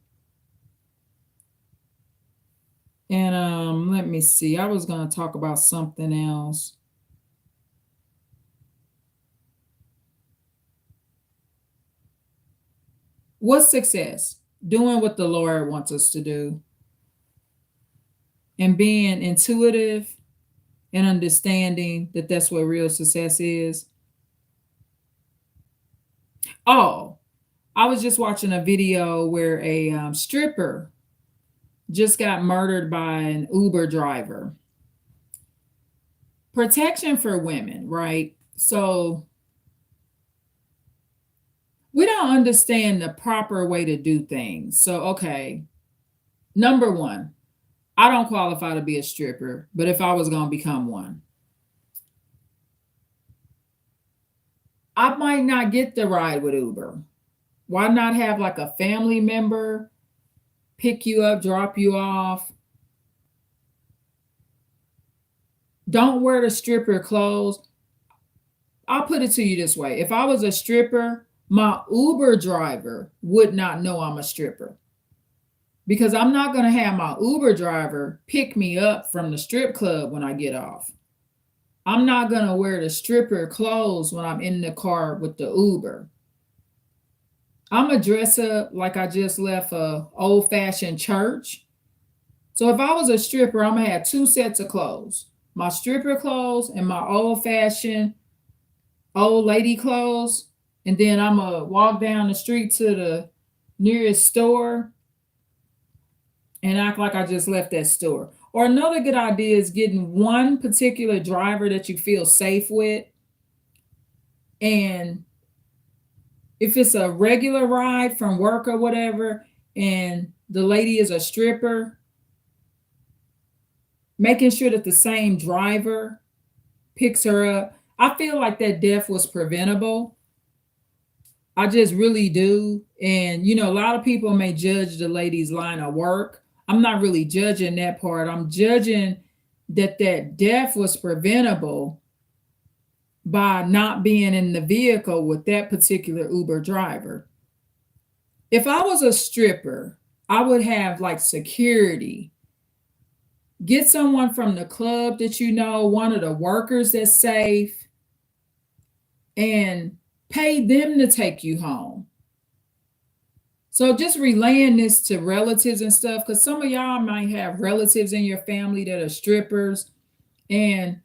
And let me see. I was going to talk about something else. What's success? Doing what the Lord wants us to do and being intuitive and understanding that that's what real success is. Oh, I was just watching a video where a stripper just got murdered by an Uber driver. Protection for women, right? So we don't understand the proper way to do things. So, okay, number one, I don't qualify to be a stripper, but if I was going to become one, I might not get the ride with Uber. Why not have like a family member pick you up, drop you off, Don't wear the stripper clothes. I'll put it to you this way. If I was a stripper, my Uber driver would not know I'm a stripper because I'm not going to have my Uber driver pick me up from the strip club when I get off. I'm not going to wear the stripper clothes when I'm in the car with the Uber. I'm going to dress up like I just left a old-fashioned church. So if I was a stripper, I'm going to have two sets of clothes. My stripper clothes and my old-fashioned old lady clothes. And then I'm going to walk down the street to the nearest store and act like I just left that store. Or another good idea is getting one particular driver that you feel safe with. And if it's a regular ride from work or whatever, and the lady is a stripper, making sure that the same driver picks her up. I feel like that death was preventable. I just really do. And, a lot of people may judge the lady's line of work. I'm not really judging that part. I'm judging that death was preventable by not being in the vehicle with that particular Uber driver. If I was a stripper, I would have like security. Get someone from the club that one of the workers that's safe, and pay them to take you home. So just relaying this to relatives and stuff, because some of y'all might have relatives in your family that are strippers. And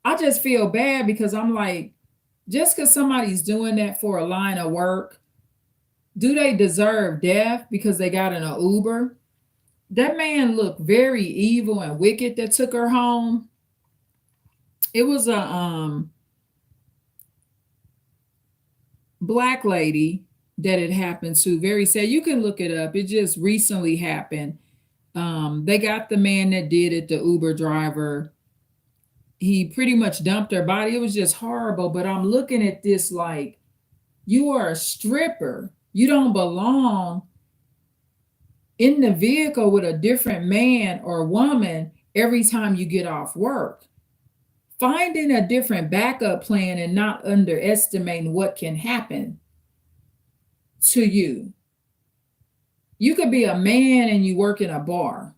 I just feel bad because I'm like, just because somebody's doing that for a line of work, do they deserve death because they got in an Uber? That man looked very evil and wicked that took her home. It was a Black lady that it happened to. Very sad. You can look it up. It just recently happened. They got the man that did it, the Uber driver. He pretty much dumped her body. It was just horrible. But I'm looking at this like, you are a stripper. You don't belong in the vehicle with a different man or woman every time you get off work. Finding a different backup plan and not underestimating what can happen to you. You could be a man and you work in a bar.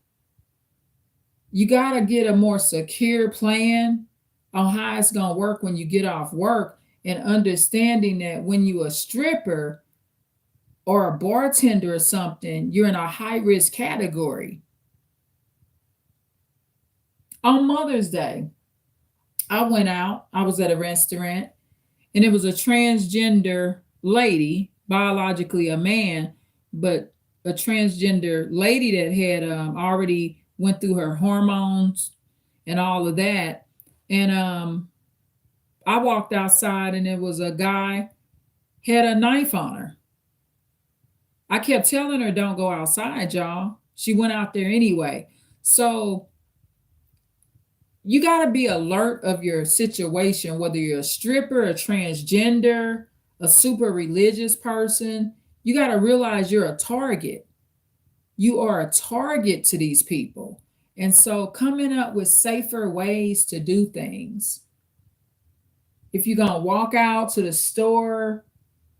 You got to get a more secure plan on how it's going to work when you get off work, and understanding that when you're a stripper or a bartender or something, you're in a high risk category. On Mother's Day, I went out. I was at a restaurant, and it was a transgender lady, biologically a man, but a transgender lady that had already went through her hormones and all of that. And I walked outside, and there was a guy had a knife on her. I kept telling her, don't go outside, y'all. She went out there anyway. So you got to be alert of your situation, whether you're a stripper, a transgender, a super religious person. You got to realize you're a target. You are a target to these people. And so coming up with safer ways to do things. If you're going to walk out to the store,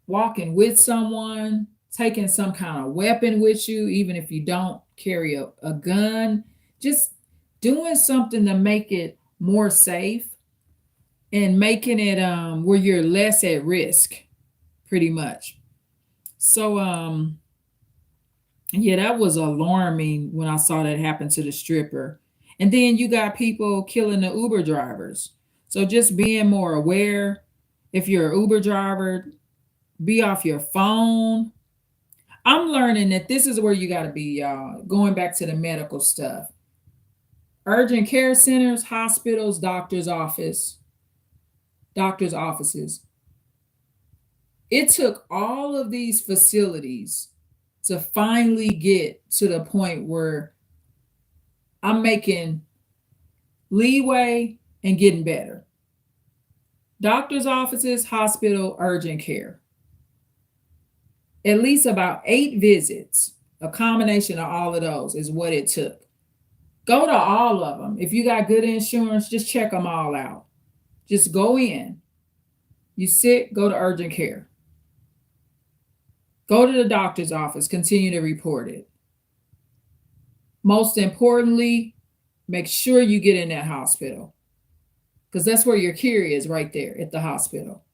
walking with someone, taking some kind of weapon with you, even if you don't carry a gun, just doing something to make it more safe and making it where you're less at risk, pretty much. So yeah, that was alarming when I saw that happen to the stripper. And then you got people killing the Uber drivers. So just being more aware. If you're an Uber driver, be off your phone. I'm learning that this is where you got to be, y'all. Going back to the medical stuff. Urgent care centers, hospitals, doctor's offices. It took all of these facilities to finally get to the point where I'm making leeway and getting better. Doctor's offices, hospital, urgent care. At least about 8 visits, a combination of all of those is what it took. Go to all of them. If you got good insurance, just check them all out. Just go in. You sick, go to urgent care. Go to the doctor's office, continue to report it. Most importantly, make sure you get in that hospital because that's where your cure is, right there at the hospital.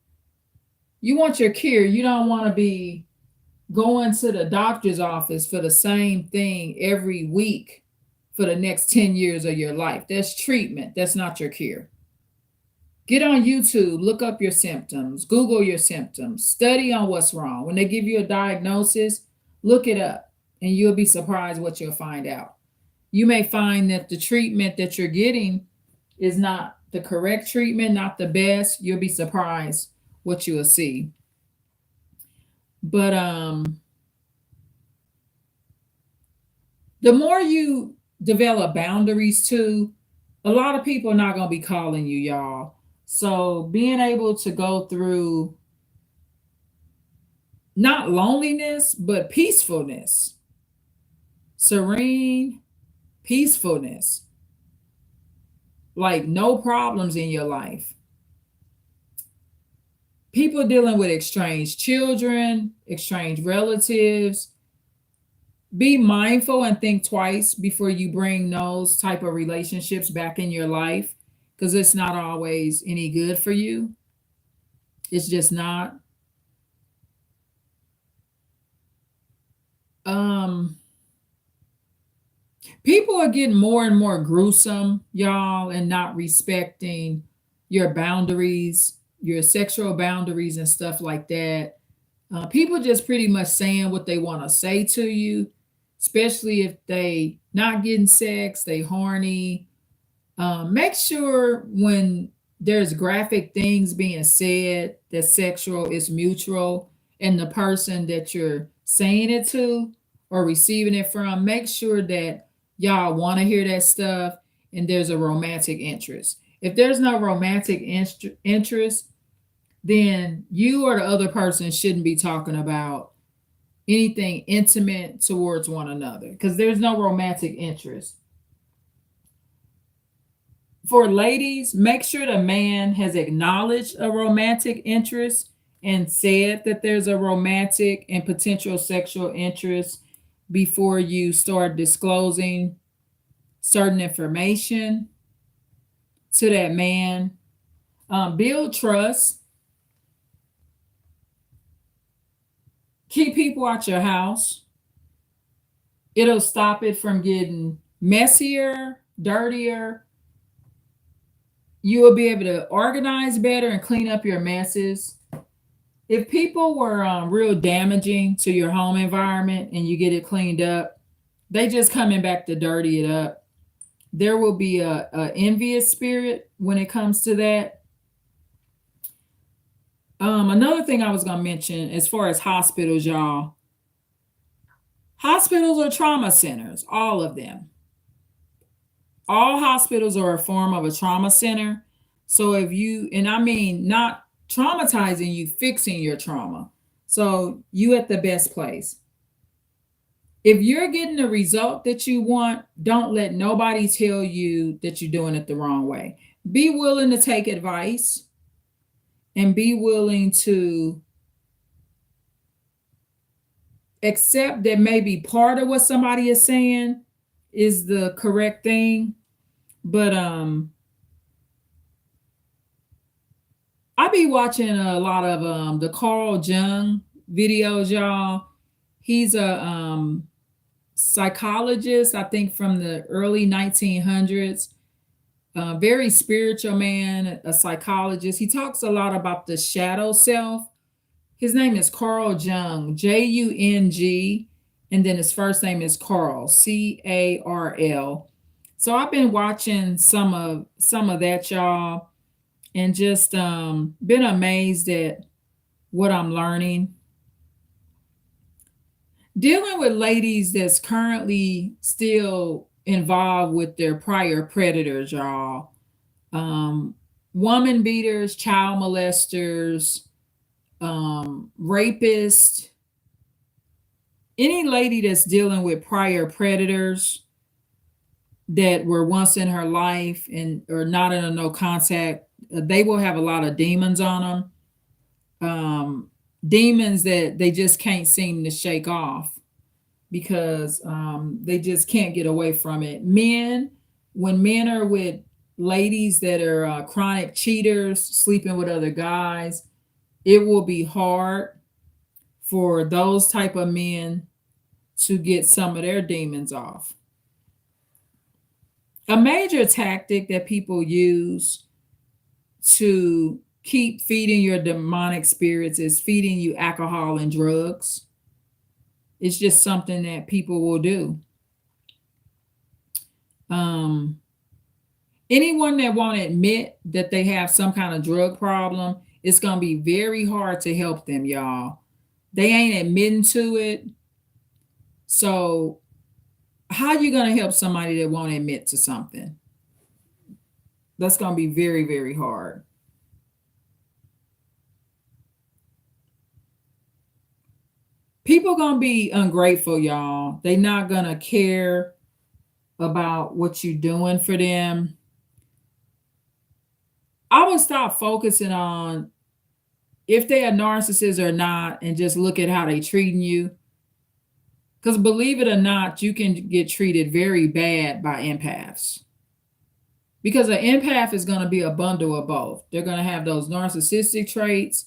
You want your cure. You don't want to be going to the doctor's office for the same thing every week for the next 10 years of your life. That's treatment. That's not your cure. Get on YouTube, look up your symptoms, Google your symptoms, study on what's wrong. When they give you a diagnosis, look it up and you'll be surprised what you'll find out. You may find that the treatment that you're getting is not the correct treatment, not the best. You'll be surprised what you will see. But the more you develop boundaries too, a lot of people are not going to be calling you, y'all. So being able to go through not loneliness, but peacefulness, serene peacefulness, like no problems in your life. People dealing with estranged children, estranged relatives, be mindful and think twice before you bring those type of relationships back in your life because it's not always any good for you. It's just not. Um, People are getting more and more gruesome, y'all, and not respecting your boundaries, your sexual boundaries, and stuff like that. People just pretty much saying what they want to say to you, especially if they not getting sex, they horny. Make sure when there's graphic things being said that sexual is mutual and the person that you're saying it to or receiving it from, make sure that y'all want to hear that stuff and there's a romantic interest. If there's no romantic interest, then you or the other person shouldn't be talking about anything intimate towards one another because there's no romantic interest. For ladies, make sure the man has acknowledged a romantic interest and said that there's a romantic and potential sexual interest before you start disclosing certain information to that man. Build trust. Keep people out your house. It'll stop it from getting messier, dirtier. You will be able to organize better and clean up your messes. If people were real damaging to your home environment and you get it cleaned up, they just coming back to dirty it up. There will be a envious spirit when it comes to that. Another thing I was going to mention as far as hospitals, y'all. Hospitals are trauma centers, all of them. All hospitals are a form of a trauma center. So if you, and I mean not traumatizing you, fixing your trauma. So you at the best place. If you're getting the result that you want, don't let nobody tell you that you're doing it the wrong way. Be willing to take advice and be willing to accept that maybe part of what somebody is saying is the correct thing. But I be watching a lot of the Carl Jung videos, y'all. He's a psychologist, I think from the early 1900s. Very spiritual man, a psychologist. He talks a lot about the shadow self. His name is Carl Jung, Jung, and then his first name is Carl, Carl. So I've been watching some of that, y'all, and just been amazed at what I'm learning. Dealing with ladies that's currently still involved with their prior predators, y'all. Woman beaters, child molesters, rapists, any lady that's dealing with prior predators, that were once in her life and or not in a no contact, they will have a lot of demons on them. Demons that they just can't seem to shake off because they just can't get away from it. Men, when men are with ladies that are chronic cheaters, sleeping with other guys, it will be hard for those type of men to get some of their demons off. A major tactic that people use to keep feeding your demonic spirits is feeding you alcohol and drugs. It's just something that people will do. Um, Anyone that won't admit that they have some kind of drug problem, it's going to be very hard to help them, y'all. They ain't admitting to it. So, how you going to help somebody that won't admit to something? That's going to be very, very hard. People going to be ungrateful, y'all. They not going to care about what you're doing for them. I would stop focusing on if they are narcissists or not and just look at how they treating you. Because believe it or not, you can get treated very bad by empaths. Because an empath is going to be a bundle of both. They're going to have those narcissistic traits,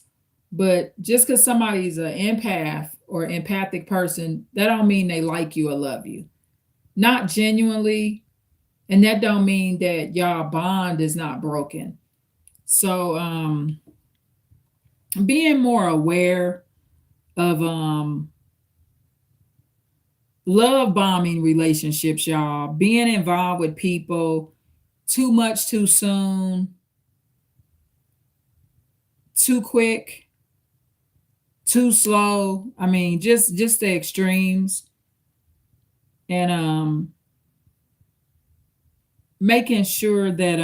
but just because somebody's an empath or empathic person, that don't mean they like you or love you. Not genuinely, and that don't mean that y'all bond is not broken. So being more aware of love bombing relationships, y'all, being involved with people too much too soon, too quick, too slow. I mean, just the extremes. And making sure that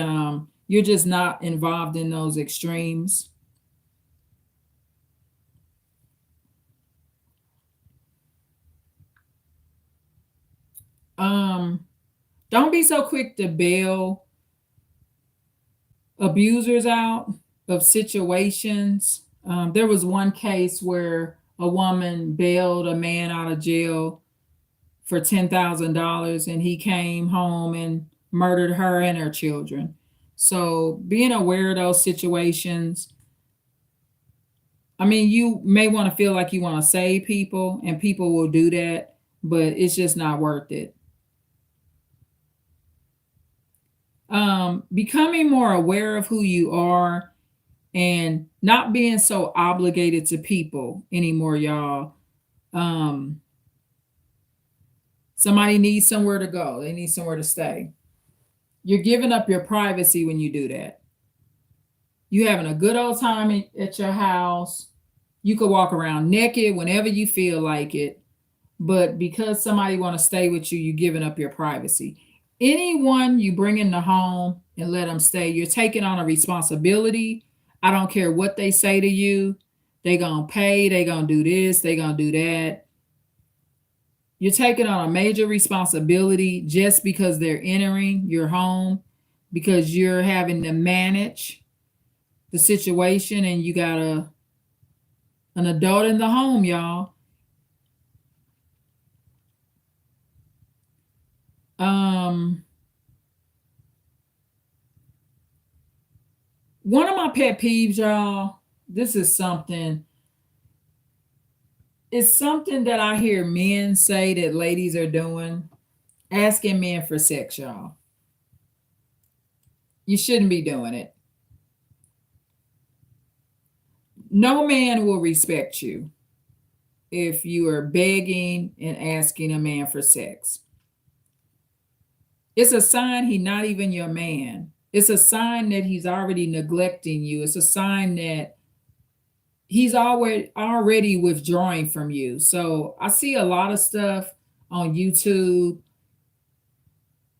you're just not involved in those extremes. Um don't be so quick to bail abusers out of situations. There was one case where a woman bailed a man out of jail for $10,000 and he came home and murdered her and her children. So being aware of those situations, I mean, you may want to feel like you want to save people and people will do that, but it's just not worth it. Becoming more aware of who you are and not being so obligated to people anymore, y'all. Um, Somebody needs somewhere to go, they need somewhere to stay. You're giving up your privacy when you do that. You having a good old time at your house. You could walk around naked whenever you feel like it, but because somebody want to stay with you, you're giving up your privacy. Anyone you bring in the home and let them stay, you're taking on a responsibility. I don't care what they say to you. They gonna pay. They gonna do this. They gonna do that. You're taking on a major responsibility just because they're entering your home, because you're having to manage the situation, and you got an adult in the home, y'all. Um, One of my pet peeves, y'all. This is something. It's something that I hear men say that ladies are doing, asking men for sex, y'all. You shouldn't be doing it. No man will respect you if you are begging and asking a man for sex. It's a sign he's not even your man. It's a sign that he's already neglecting you. It's a sign that he's already withdrawing from you. So I see a lot of stuff on YouTube,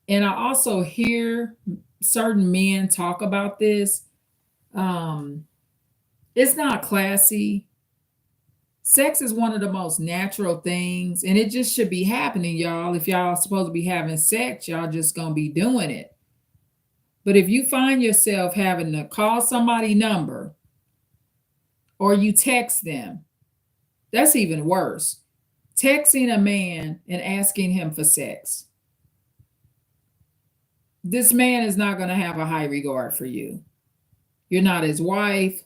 and I also hear certain men talk about this. Um, it's not classy Sex is one of the most natural things, and it just should be happening, y'all. If y'all supposed to be having sex, y'all just gonna be doing it. But if you find yourself having to call somebody number or you text them, that's even worse. Texting a man and asking him for sex. This man is not going to have a high regard for you. You're not his wife.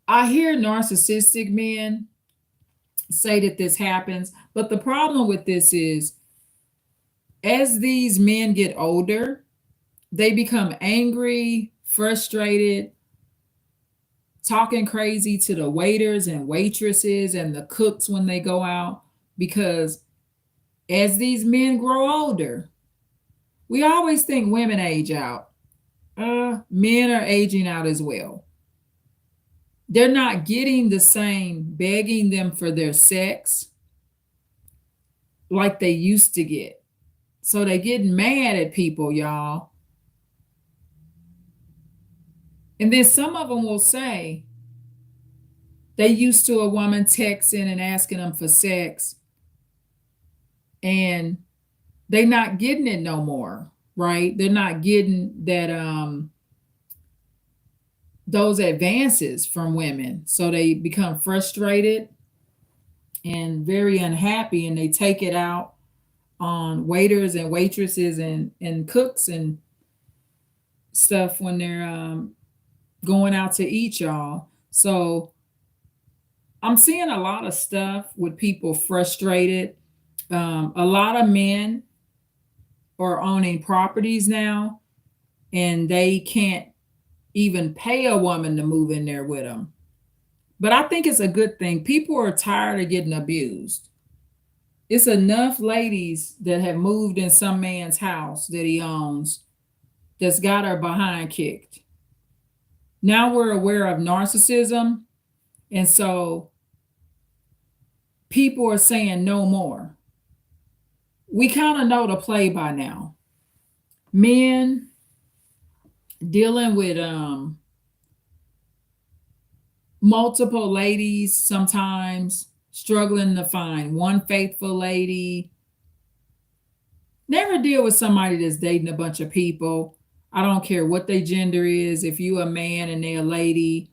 I hear narcissistic men say that this happens, but the problem with this is as these men get older, they become angry, frustrated, talking crazy to the waiters and waitresses and the cooks when they go out, because as these men grow older, we always think women age out. Men are aging out as well. They're not getting the same begging them for their sex like they used to get. So they getting mad at people, y'all. And then some of them will say they used to a woman texting and asking them for sex, and they're not getting it no more, right? They're not getting that those advances from women. So they become frustrated and very unhappy, and they take it out on waiters and waitresses and cooks and stuff when they're going out to eat, y'all. So I'm seeing a lot of stuff with people frustrated. A lot of men are owning properties now, and they can't even pay a woman to move in there with them. But I think it's a good thing. People are tired of getting abused. It's enough ladies that have moved in some man's house that he owns that's got her behind kicked. Now we're aware of narcissism, and so people are saying no more. We kind of know the play by now. Men dealing with multiple ladies, sometimes struggling to find one faithful lady. Never deal with somebody that's dating a bunch of people. I don't care what their gender is. If you a man and they a lady,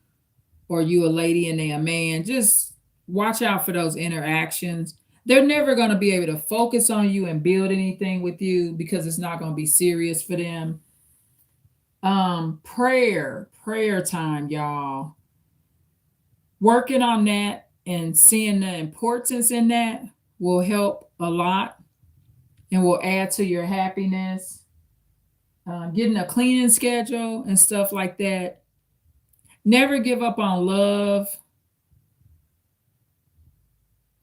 or you a lady and they a man, just watch out for those interactions. They're never going to be able to focus on you and build anything with you because it's not going to be serious for them. Prayer time, y'all. Working on that and seeing the importance in that will help a lot and will add to your happiness. Getting a cleaning schedule and stuff like that. Never give up on love.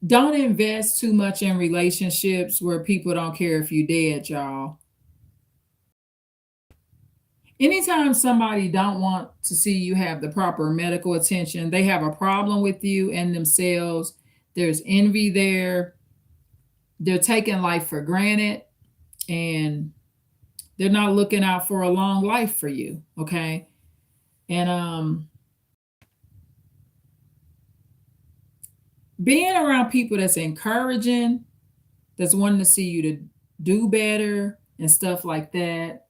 Don't invest too much in relationships where people don't care if you dead, y'all. Anytime somebody don't want to see you have the proper medical attention, they have a problem with you and themselves. There's envy there. They're taking life for granted, and they're not looking out for a long life for you, okay? And being around people that's encouraging, that's wanting to see you to do better and stuff like that.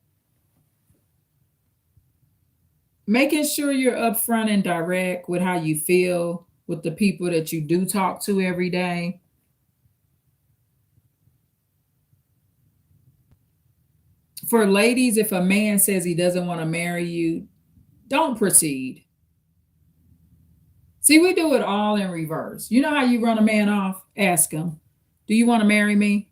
Making sure you're upfront and direct with how you feel with the people that you do talk to every day. For ladies, if a man says he doesn't want to marry you, don't proceed. See, we do it all in reverse. You know how you run a man off? Ask him, do you want to marry me?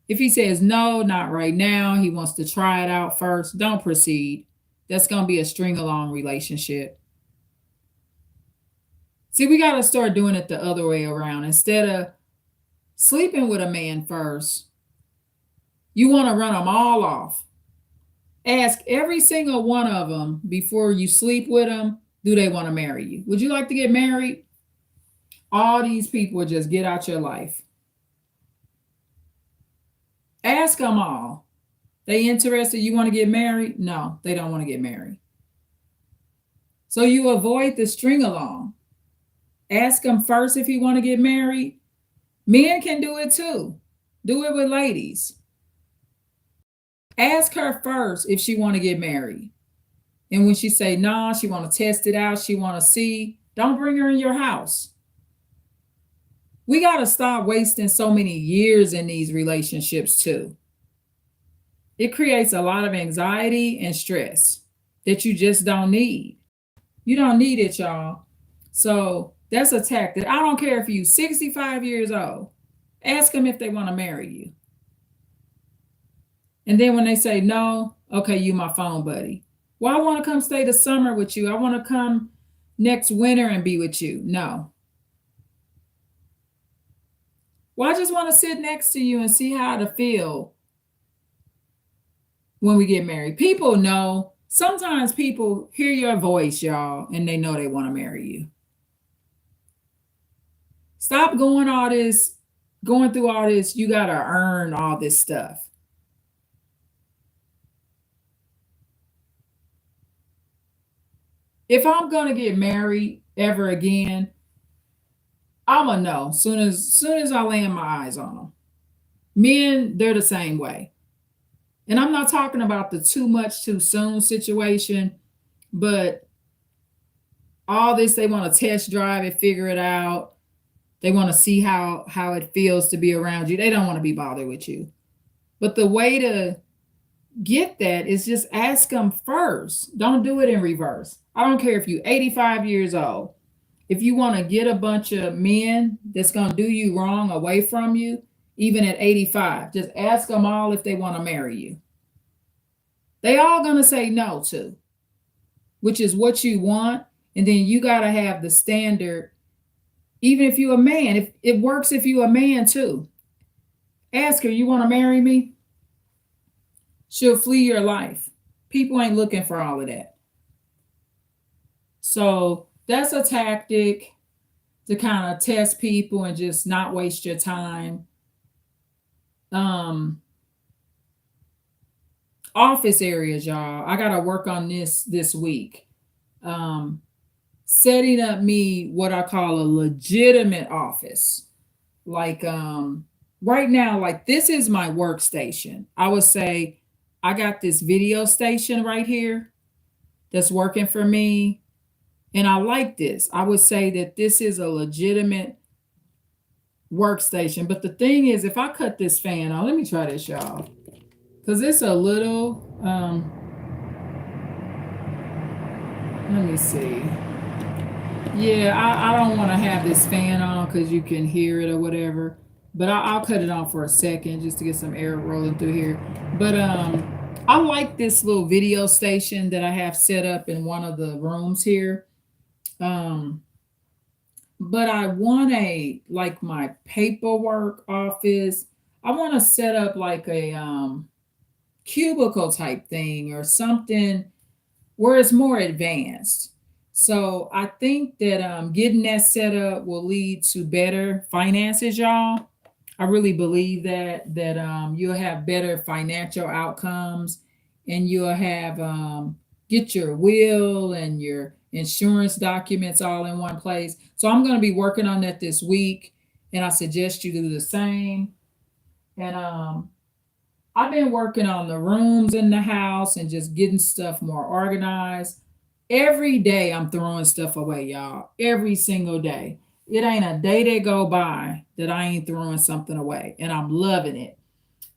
If he says no, not right now, he wants to try it out first, don't proceed. That's going to be a string along relationship. See, we got to start doing it the other way around. Instead of sleeping with a man first, you want to run them all off. Ask every single one of them before you sleep with them, do they want to marry you? Would you like to get married? All these people just get out your life. Ask them all. They interested? You want to get married? No, they don't want to get married. So you avoid the string along. Ask him first if he want to get married. Men can do it too. Do it with ladies. Ask her first if she want to get married. And when she say no, nah, she want to test it out, she want to see, don't bring her in your house. We got to stop wasting so many years in these relationships too. It creates a lot of anxiety and stress that you just don't need. You don't need it, y'all. So that's a tactic. I don't care if you 65 years old. Ask them if they want to marry you. And then when they say no, okay, you my phone buddy. Well, I want to come stay the summer with you. I want to come next winter and be with you. No. Well, I just want to sit next to you and see how it feel when we get married. People know. Sometimes people hear your voice, y'all, and they know they want to marry you. Stop going through all this. You got to earn all this stuff. If I'm going to get married ever again, I'm going to know soon as I land my eyes on them. Men, they're the same way. And I'm not talking about the too much too soon situation, but all this, they want to test drive it, figure it out. They want to see how it feels to be around you. They don't want to be bothered with you. But the way to get that is just ask them first. Don't do it in reverse. I don't care if you're 85 years old. If you want to get a bunch of men that's going to do you wrong away from you, even at 85, just ask them all if they want to marry you. They all going to say no to, which is what you want. And then you got to have the standard, even if you're a man. If it works if you're a man too. Ask her, you want to marry me? She'll flee your life. People ain't looking for all of that. So that's a tactic to kind of test people and just not waste your time. Office areas, y'all. I got to work on this week. Setting up me what I call a legitimate office. Like right now, like this is my workstation. I would say I got this video station right here that's working for me. And I like this. I would say that this is a legitimate workstation. But the thing is, if I cut this fan on, let me try this, y'all. Because it's a little, let me see. Yeah, I don't want to have this fan on because you can hear it or whatever. But I'll cut it on for a second just to get some air rolling through here. But I like this little video station that I have set up in one of the rooms here. But I want like my paperwork office. I want to set up like a cubicle type thing or something where it's more advanced. So I think that getting that set up will lead to better finances, y'all. I really believe that you'll have better financial outcomes, and you'll have get your will and your insurance documents all in one place. So I'm going to be working on that this week, and I suggest you do the same. And I've been working on the rooms in the house and just getting stuff more organized. Every day I'm throwing stuff away, y'all. Every single day. It ain't a day that go by that I ain't throwing something away, and I'm loving it.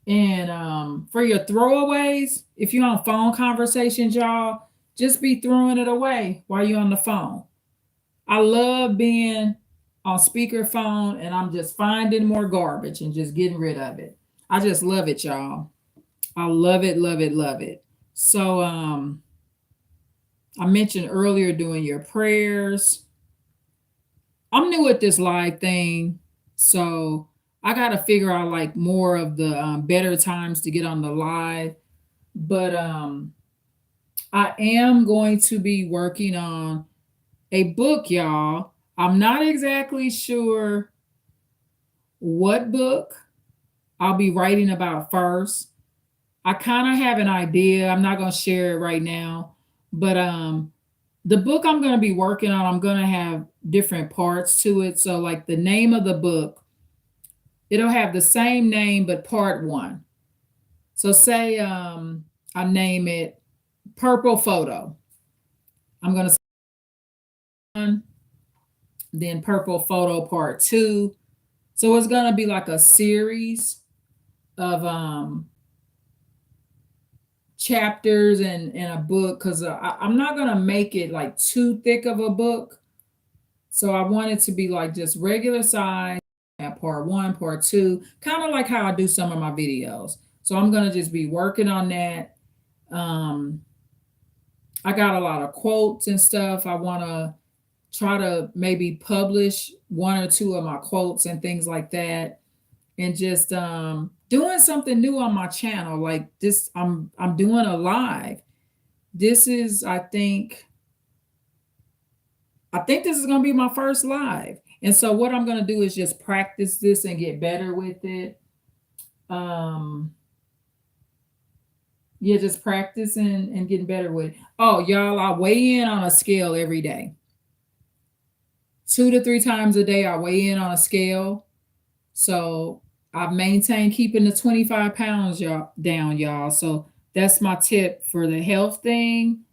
And for your throwaways, if you're on phone conversations, y'all, just be throwing it away while you're on the phone. I love being on speakerphone and I'm just finding more garbage and just getting rid of it. I just love it, y'all. I love it, love it, love it. So I mentioned earlier doing your prayers. I'm new at this live thing, so I got to figure out like more of the better times to get on the live. But I am going to be working on a book, y'all. I'm not exactly sure what book I'll be writing about first. I kind of have an idea. I'm not going to share it right now, but The book I'm going to be working on, I'm going to have different parts to it. So, like the name of the book, it'll have the same name, but part one. So, say I name it Purple Photo. I'm going to then Purple Photo Part Two. So, it's going to be like a series of chapters in a book because I'm not going to make it like too thick of a book. So I want it to be like just regular size at part one, part two, kind of like how I do some of my videos. So I'm going to just be working on that. Um, I got a lot of quotes and stuff. I want to try to maybe publish one or two of my quotes and things like that. And just doing something new on my channel. Like this, I'm doing a live. This is, I think this is going to be my first live. And so what I'm going to do is just practice this and get better with it. Um, yeah, just practice and getting better with it. Oh, y'all, I weigh in on a scale every day. 2 to 3 times a day, I weigh in on a scale. So I've maintained keeping the 25 pounds y'all down, y'all. So that's my tip for the health thing.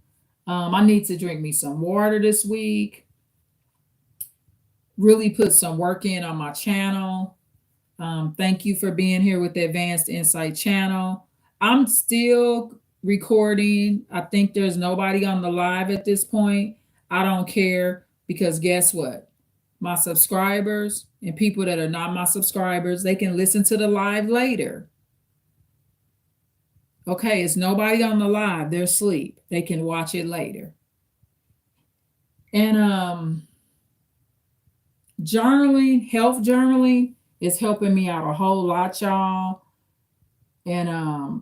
I need to drink me some water this week. Really put some work in on my channel. Thank you for being here with the Advanced Insight channel. I'm still recording. I think there's nobody on the live at this point. I don't care because guess what? My subscribers and people that are not my subscribers, they can listen to the live later. Okay, it's nobody on the live. They're asleep. They can watch it later. And journaling, health journaling is helping me out a whole lot, y'all. And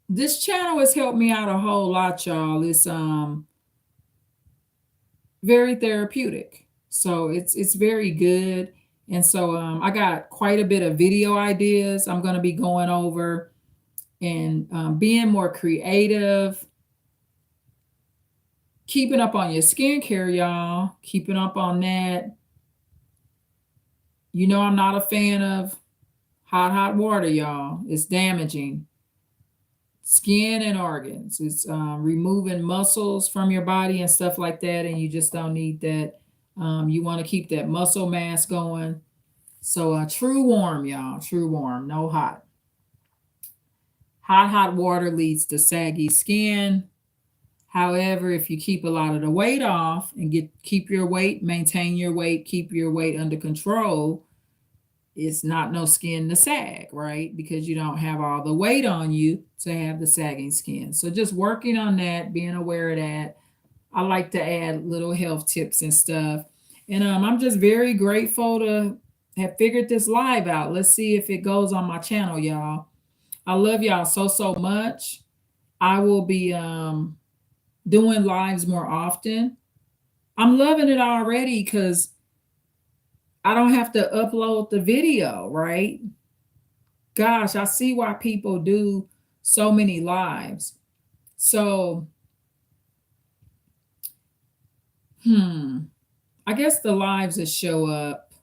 this channel has helped me out a whole lot, y'all. It's very therapeutic. So it's very good. And so I got quite a bit of video ideas I'm going to be going over and being more creative, keeping up on your skincare, y'all, keeping up on that. You know, I'm not a fan of hot water, y'all. It's damaging skin and organs. It's removing muscles from your body and stuff like that. And you just don't need that. You want to keep that muscle mass going. So true warm, y'all. True warm, no hot. Hot water leads to saggy skin. However, if you keep a lot of the weight off and keep your weight, maintain your weight, keep your weight under control, it's not no skin to sag, right? Because you don't have all the weight on you to have the sagging skin. So just working on that, being aware of that. I like to add little health tips and stuff. And I'm just very grateful to have figured this live out. Let's see if it goes on my channel, y'all. I love y'all so much. I will be doing lives more often. I'm loving it already because I don't have to upload the video, right? Gosh, I see why people do so many lives. So, I guess the lives that show up.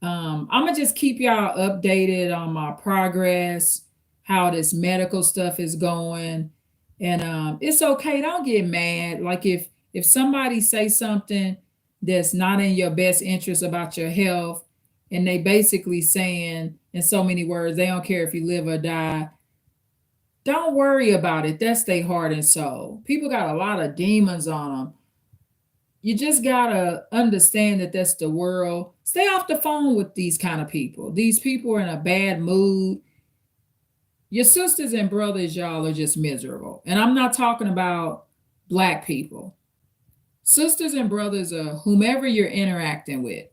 I'm gonna just keep y'all updated on my progress, how this medical stuff is going. And it's okay, don't get mad. Like if somebody say something that's not in your best interest about your health, and they basically saying in so many words, they don't care if you live or die. Don't worry about it. That's their heart and soul. People got a lot of demons on them. You just gotta understand that that's the world. Stay off the phone with these kind of people. These people are in a bad mood. Your sisters and brothers, y'all, are just miserable. And I'm not talking about Black people. Sisters and brothers are whomever you're interacting with.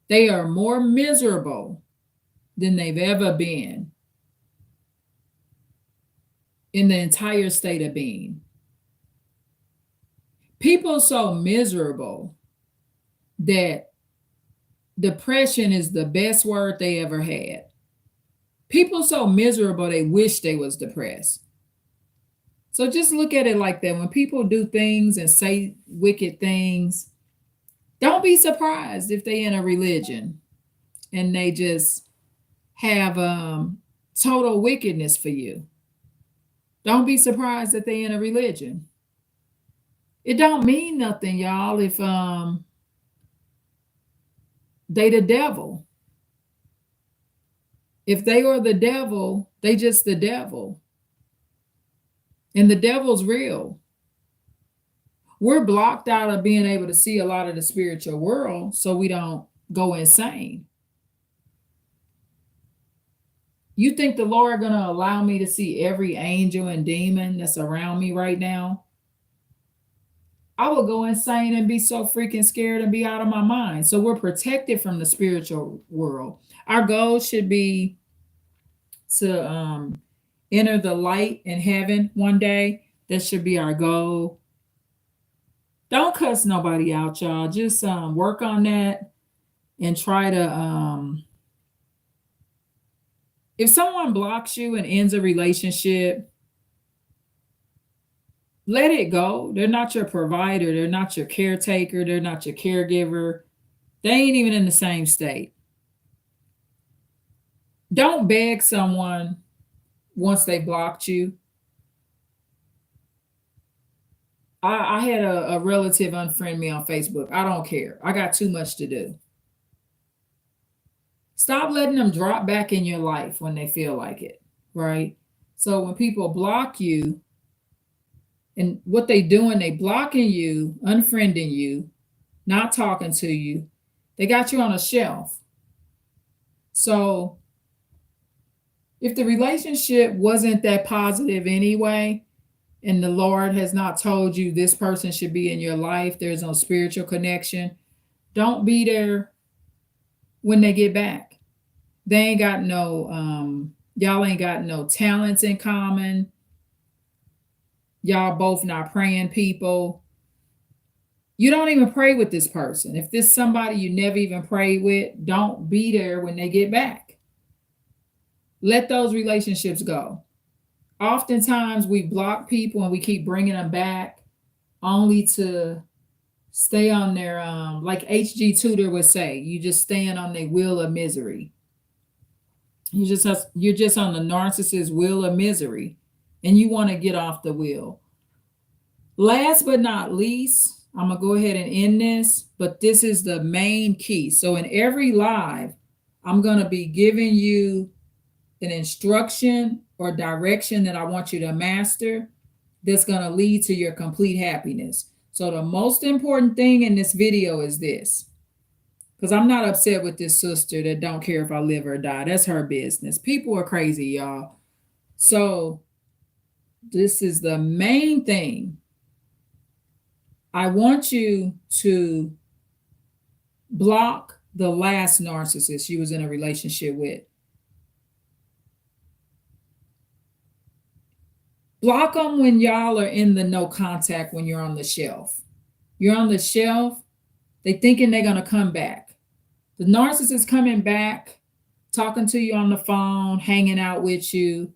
They are more miserable than they've ever been in the entire state of being. People so miserable that depression is the best word they ever had. People so miserable they wish they was depressed. So just look at it like that. When people do things and say wicked things, don't be surprised if they in a religion and they just have total wickedness for you. Don't be surprised that they in a religion. It don't mean nothing, y'all, if they the devil. If they are the devil, they just the devil. And the devil's real. We're blocked out of being able to see a lot of the spiritual world so we don't go insane. You think the Lord going to allow me to see every angel and demon that's around me right now? I will go insane and be so freaking scared and be out of my mind. So we're protected from the spiritual world. Our goal should be to enter the light in heaven one day. That should be our goal. Don't cuss nobody out, y'all. Just work on that and try to if someone blocks you and ends a relationship, let it go. They're not your provider. They're not your caretaker. They're not your caregiver. They ain't even in the same state. Don't beg someone once they blocked you. I had a relative unfriend me on Facebook. I don't care. I got too much to do. Stop letting them drop back in your life when they feel like it, right? So when people block you, and what they doing, they blocking you, unfriending you, not talking to you. They got you on a shelf. So if the relationship wasn't that positive anyway, and the Lord has not told you this person should be in your life, there's no spiritual connection, don't be there when they get back. They ain't got no, y'all ain't got no talents in common. Y'all both not praying people. You don't even pray with this person. If this somebody you never even prayed with, don't be there when they get back. Let those relationships go. Oftentimes we block people and we keep bringing them back only to stay on their, like H.G. Tudor would say, you just staying on their wheel of misery. You're just on the narcissist wheel of misery and you want to get off the wheel. Last but not least, I'm going to go ahead and end this, but this is the main key. So in every live, I'm going to be giving you an instruction or direction that I want you to master that's going to lead to your complete happiness. So the most important thing in this video is this, because I'm not upset with this sister that don't care if I live or die. That's her business. People are crazy, y'all. So this is the main thing. I want you to block the last narcissist you was in a relationship with. Block them when y'all are in the no contact, when you're on the shelf. You're on the shelf, they thinking they're going to come back. The narcissist coming back, talking to you on the phone, hanging out with you.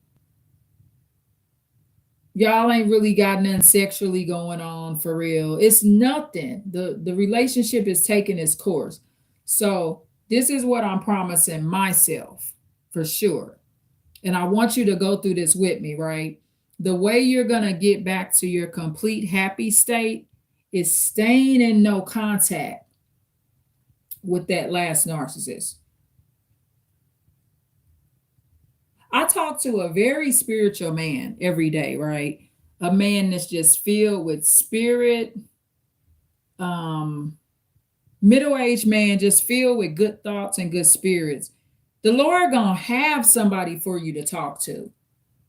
Y'all ain't really got nothing sexually going on for real. It's nothing. The relationship is taking its course. So this is what I'm promising myself for sure. And I want you to go through this with me, right? The way you're going to get back to your complete happy state is staying in no contact with that last narcissist. I talk to a very spiritual man every day, right? A man that's just filled with spirit, middle-aged man, just filled with good thoughts and good spirits. The Lord gonna have somebody for you to talk to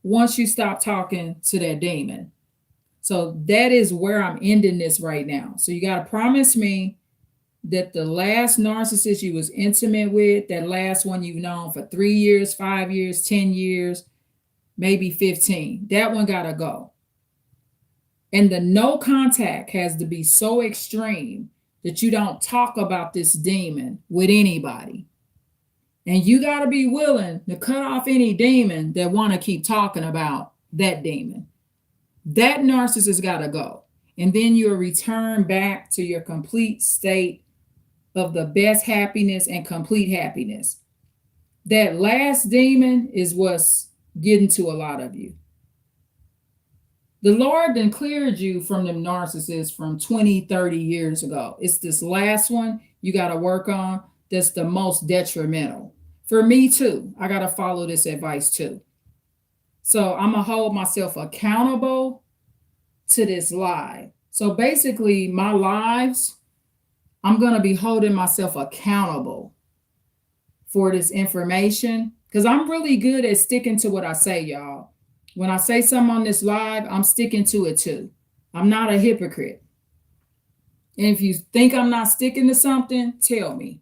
once you stop talking to that demon. So that is where I'm ending this right now. So you got to promise me that the last narcissist you was intimate with, that last one you've known for 3 years, 5 years, 10 years, maybe 15, that one got to go. And the no contact has to be so extreme that you don't talk about this demon with anybody. And you got to be willing to cut off any demon that want to keep talking about that demon. That narcissist got to go. And then you'll return back to your complete state of the best happiness and complete happiness. That last demon is what's getting to a lot of you. The Lord then cleared you from them narcissists from 20, 30 years ago. It's this last one you got to work on that's the most detrimental. For me too, I got to follow this advice too. So I'm going to hold myself accountable to this live. So basically, my lives, I'm going to be holding myself accountable for this information because I'm really good at sticking to what I say, y'all. When I say something on this live, I'm sticking to it too. I'm not a hypocrite. And if you think I'm not sticking to something, tell me.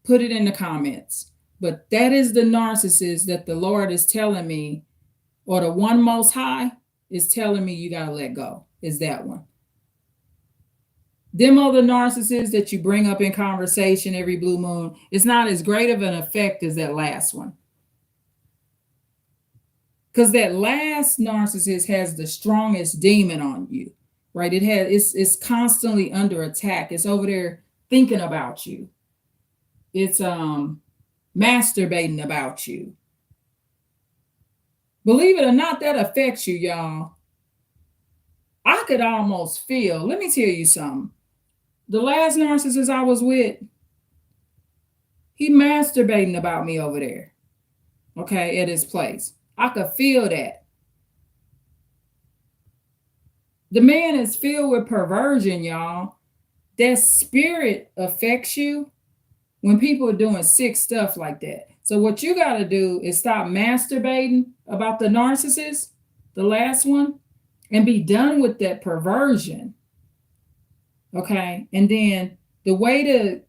Put it in the comments. But that is the narcissist that the Lord is telling me, or the one most high is telling me you got to let go, is that one. Them other narcissists that you bring up in conversation every blue moon, it's not as great of an effect as that last one. Because that last narcissist has the strongest demon on you, right? It's constantly under attack. It's over there thinking about you. It's masturbating about you. Believe it or not, that affects you, y'all. I could almost feel, let me tell you something. The last narcissist I was with, he masturbating about me over there, okay, at his place. I could feel that. The man is filled with perversion, y'all. That spirit affects you when people are doing sick stuff like that. So what you got to do is stop masturbating about the narcissist, the last one, and be done with that perversion. Okay. And then the way to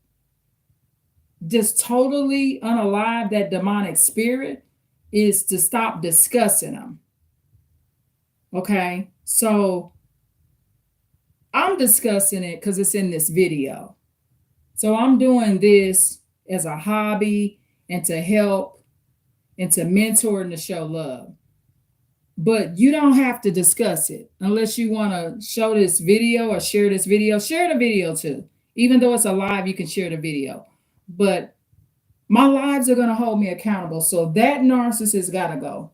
just totally unalive that demonic spirit is to stop discussing them. Okay. So I'm discussing it because it's in this video. So I'm doing this as a hobby and to help and to mentor and to show love. But you don't have to discuss it unless you want to show this video or share this video. Share the video too. Even though it's a live, you can share the video. But my lives are going to hold me accountable. So that narcissist got to go.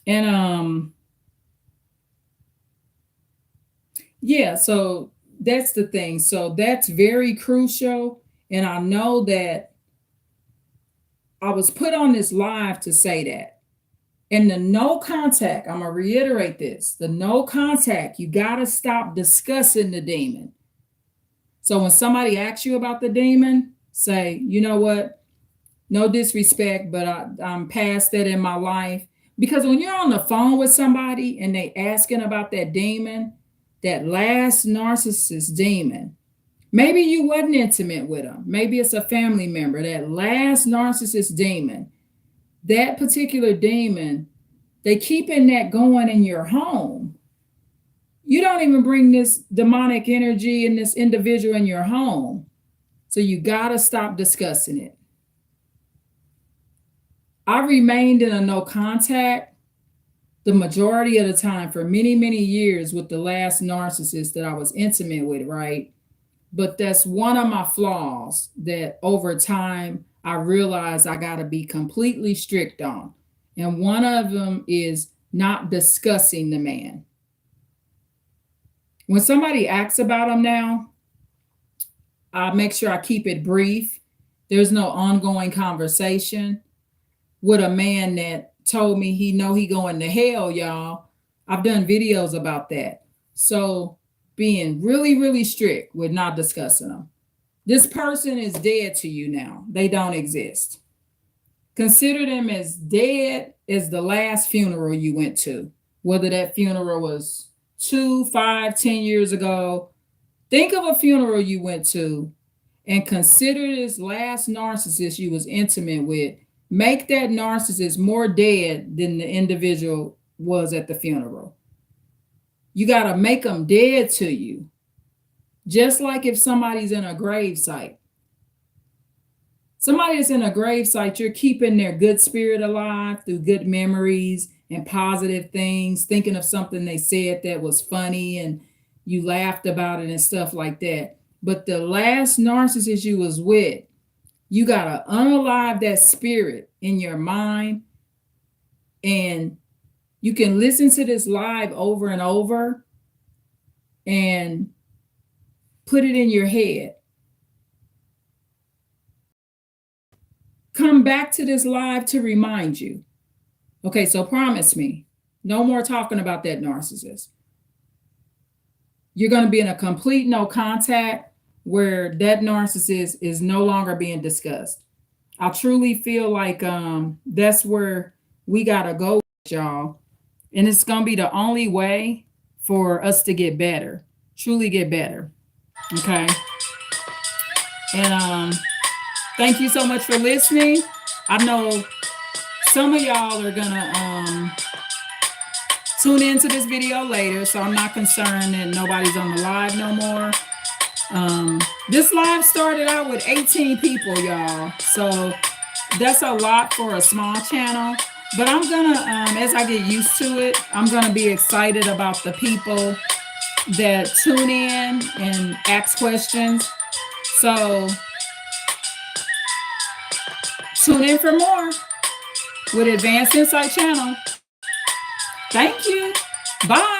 And yeah, so that's the thing. So that's very crucial. And I know that I was put on this live to say that. And the no contact, I'm going to reiterate this. The no contact, you got to stop discussing the demon. So when somebody asks you about the demon, say, you know what? No disrespect, but I'm past that in my life. Because when you're on the phone with somebody and they asking about that demon, that last narcissist demon, maybe you wasn't intimate with them. Maybe it's a family member, that last narcissist demon, that particular demon, they keeping that going in your home. You don't even bring this demonic energy and this individual in your home. So you got to stop discussing it. I remained in a no contact the majority of the time for many, many years with the last narcissist that I was intimate with, right? But that's one of my flaws that over time I realized I got to be completely strict on. And one of them is not discussing the man. When somebody asks about him now, I make sure I keep it brief. There's no ongoing conversation. With a man that told me he going to hell, y'all. I've done videos about that. So being really, really strict with not discussing them. This person is dead to you now. They don't exist. Consider them as dead as the last funeral you went to, whether that funeral was 2, 5, 10 years ago. Think of a funeral you went to and consider this last narcissist you was intimate with. Make that narcissist more dead than the individual was at the funeral. You got to make them dead to you. Just like if somebody's in a grave site. Somebody that's in a grave site, you're keeping their good spirit alive through good memories and positive things, thinking of something they said that was funny and you laughed about it and stuff like that. But the last narcissist you was with, you got to unalive that spirit in your mind, and you can listen to this live over and over and put it in your head. Come back to this live to remind you. Okay, so promise me, no more talking about that narcissist. You're going to be in a complete no contact where that narcissist is no longer being discussed. I truly feel like that's where we got to go, y'all. And it's going to be the only way for us to get better, truly get better. Okay. And thank you so much for listening. I know some of y'all are going to tune into this video later, so I'm not concerned that nobody's on the live no more. This live started out with 18 people, y'all. So that's a lot for a small channel. But I'm gonna, as I get used to it, I'm gonna be excited about the people that tune in and ask questions. So tune in for more with Advanced Insight Channel. Thank you. Bye.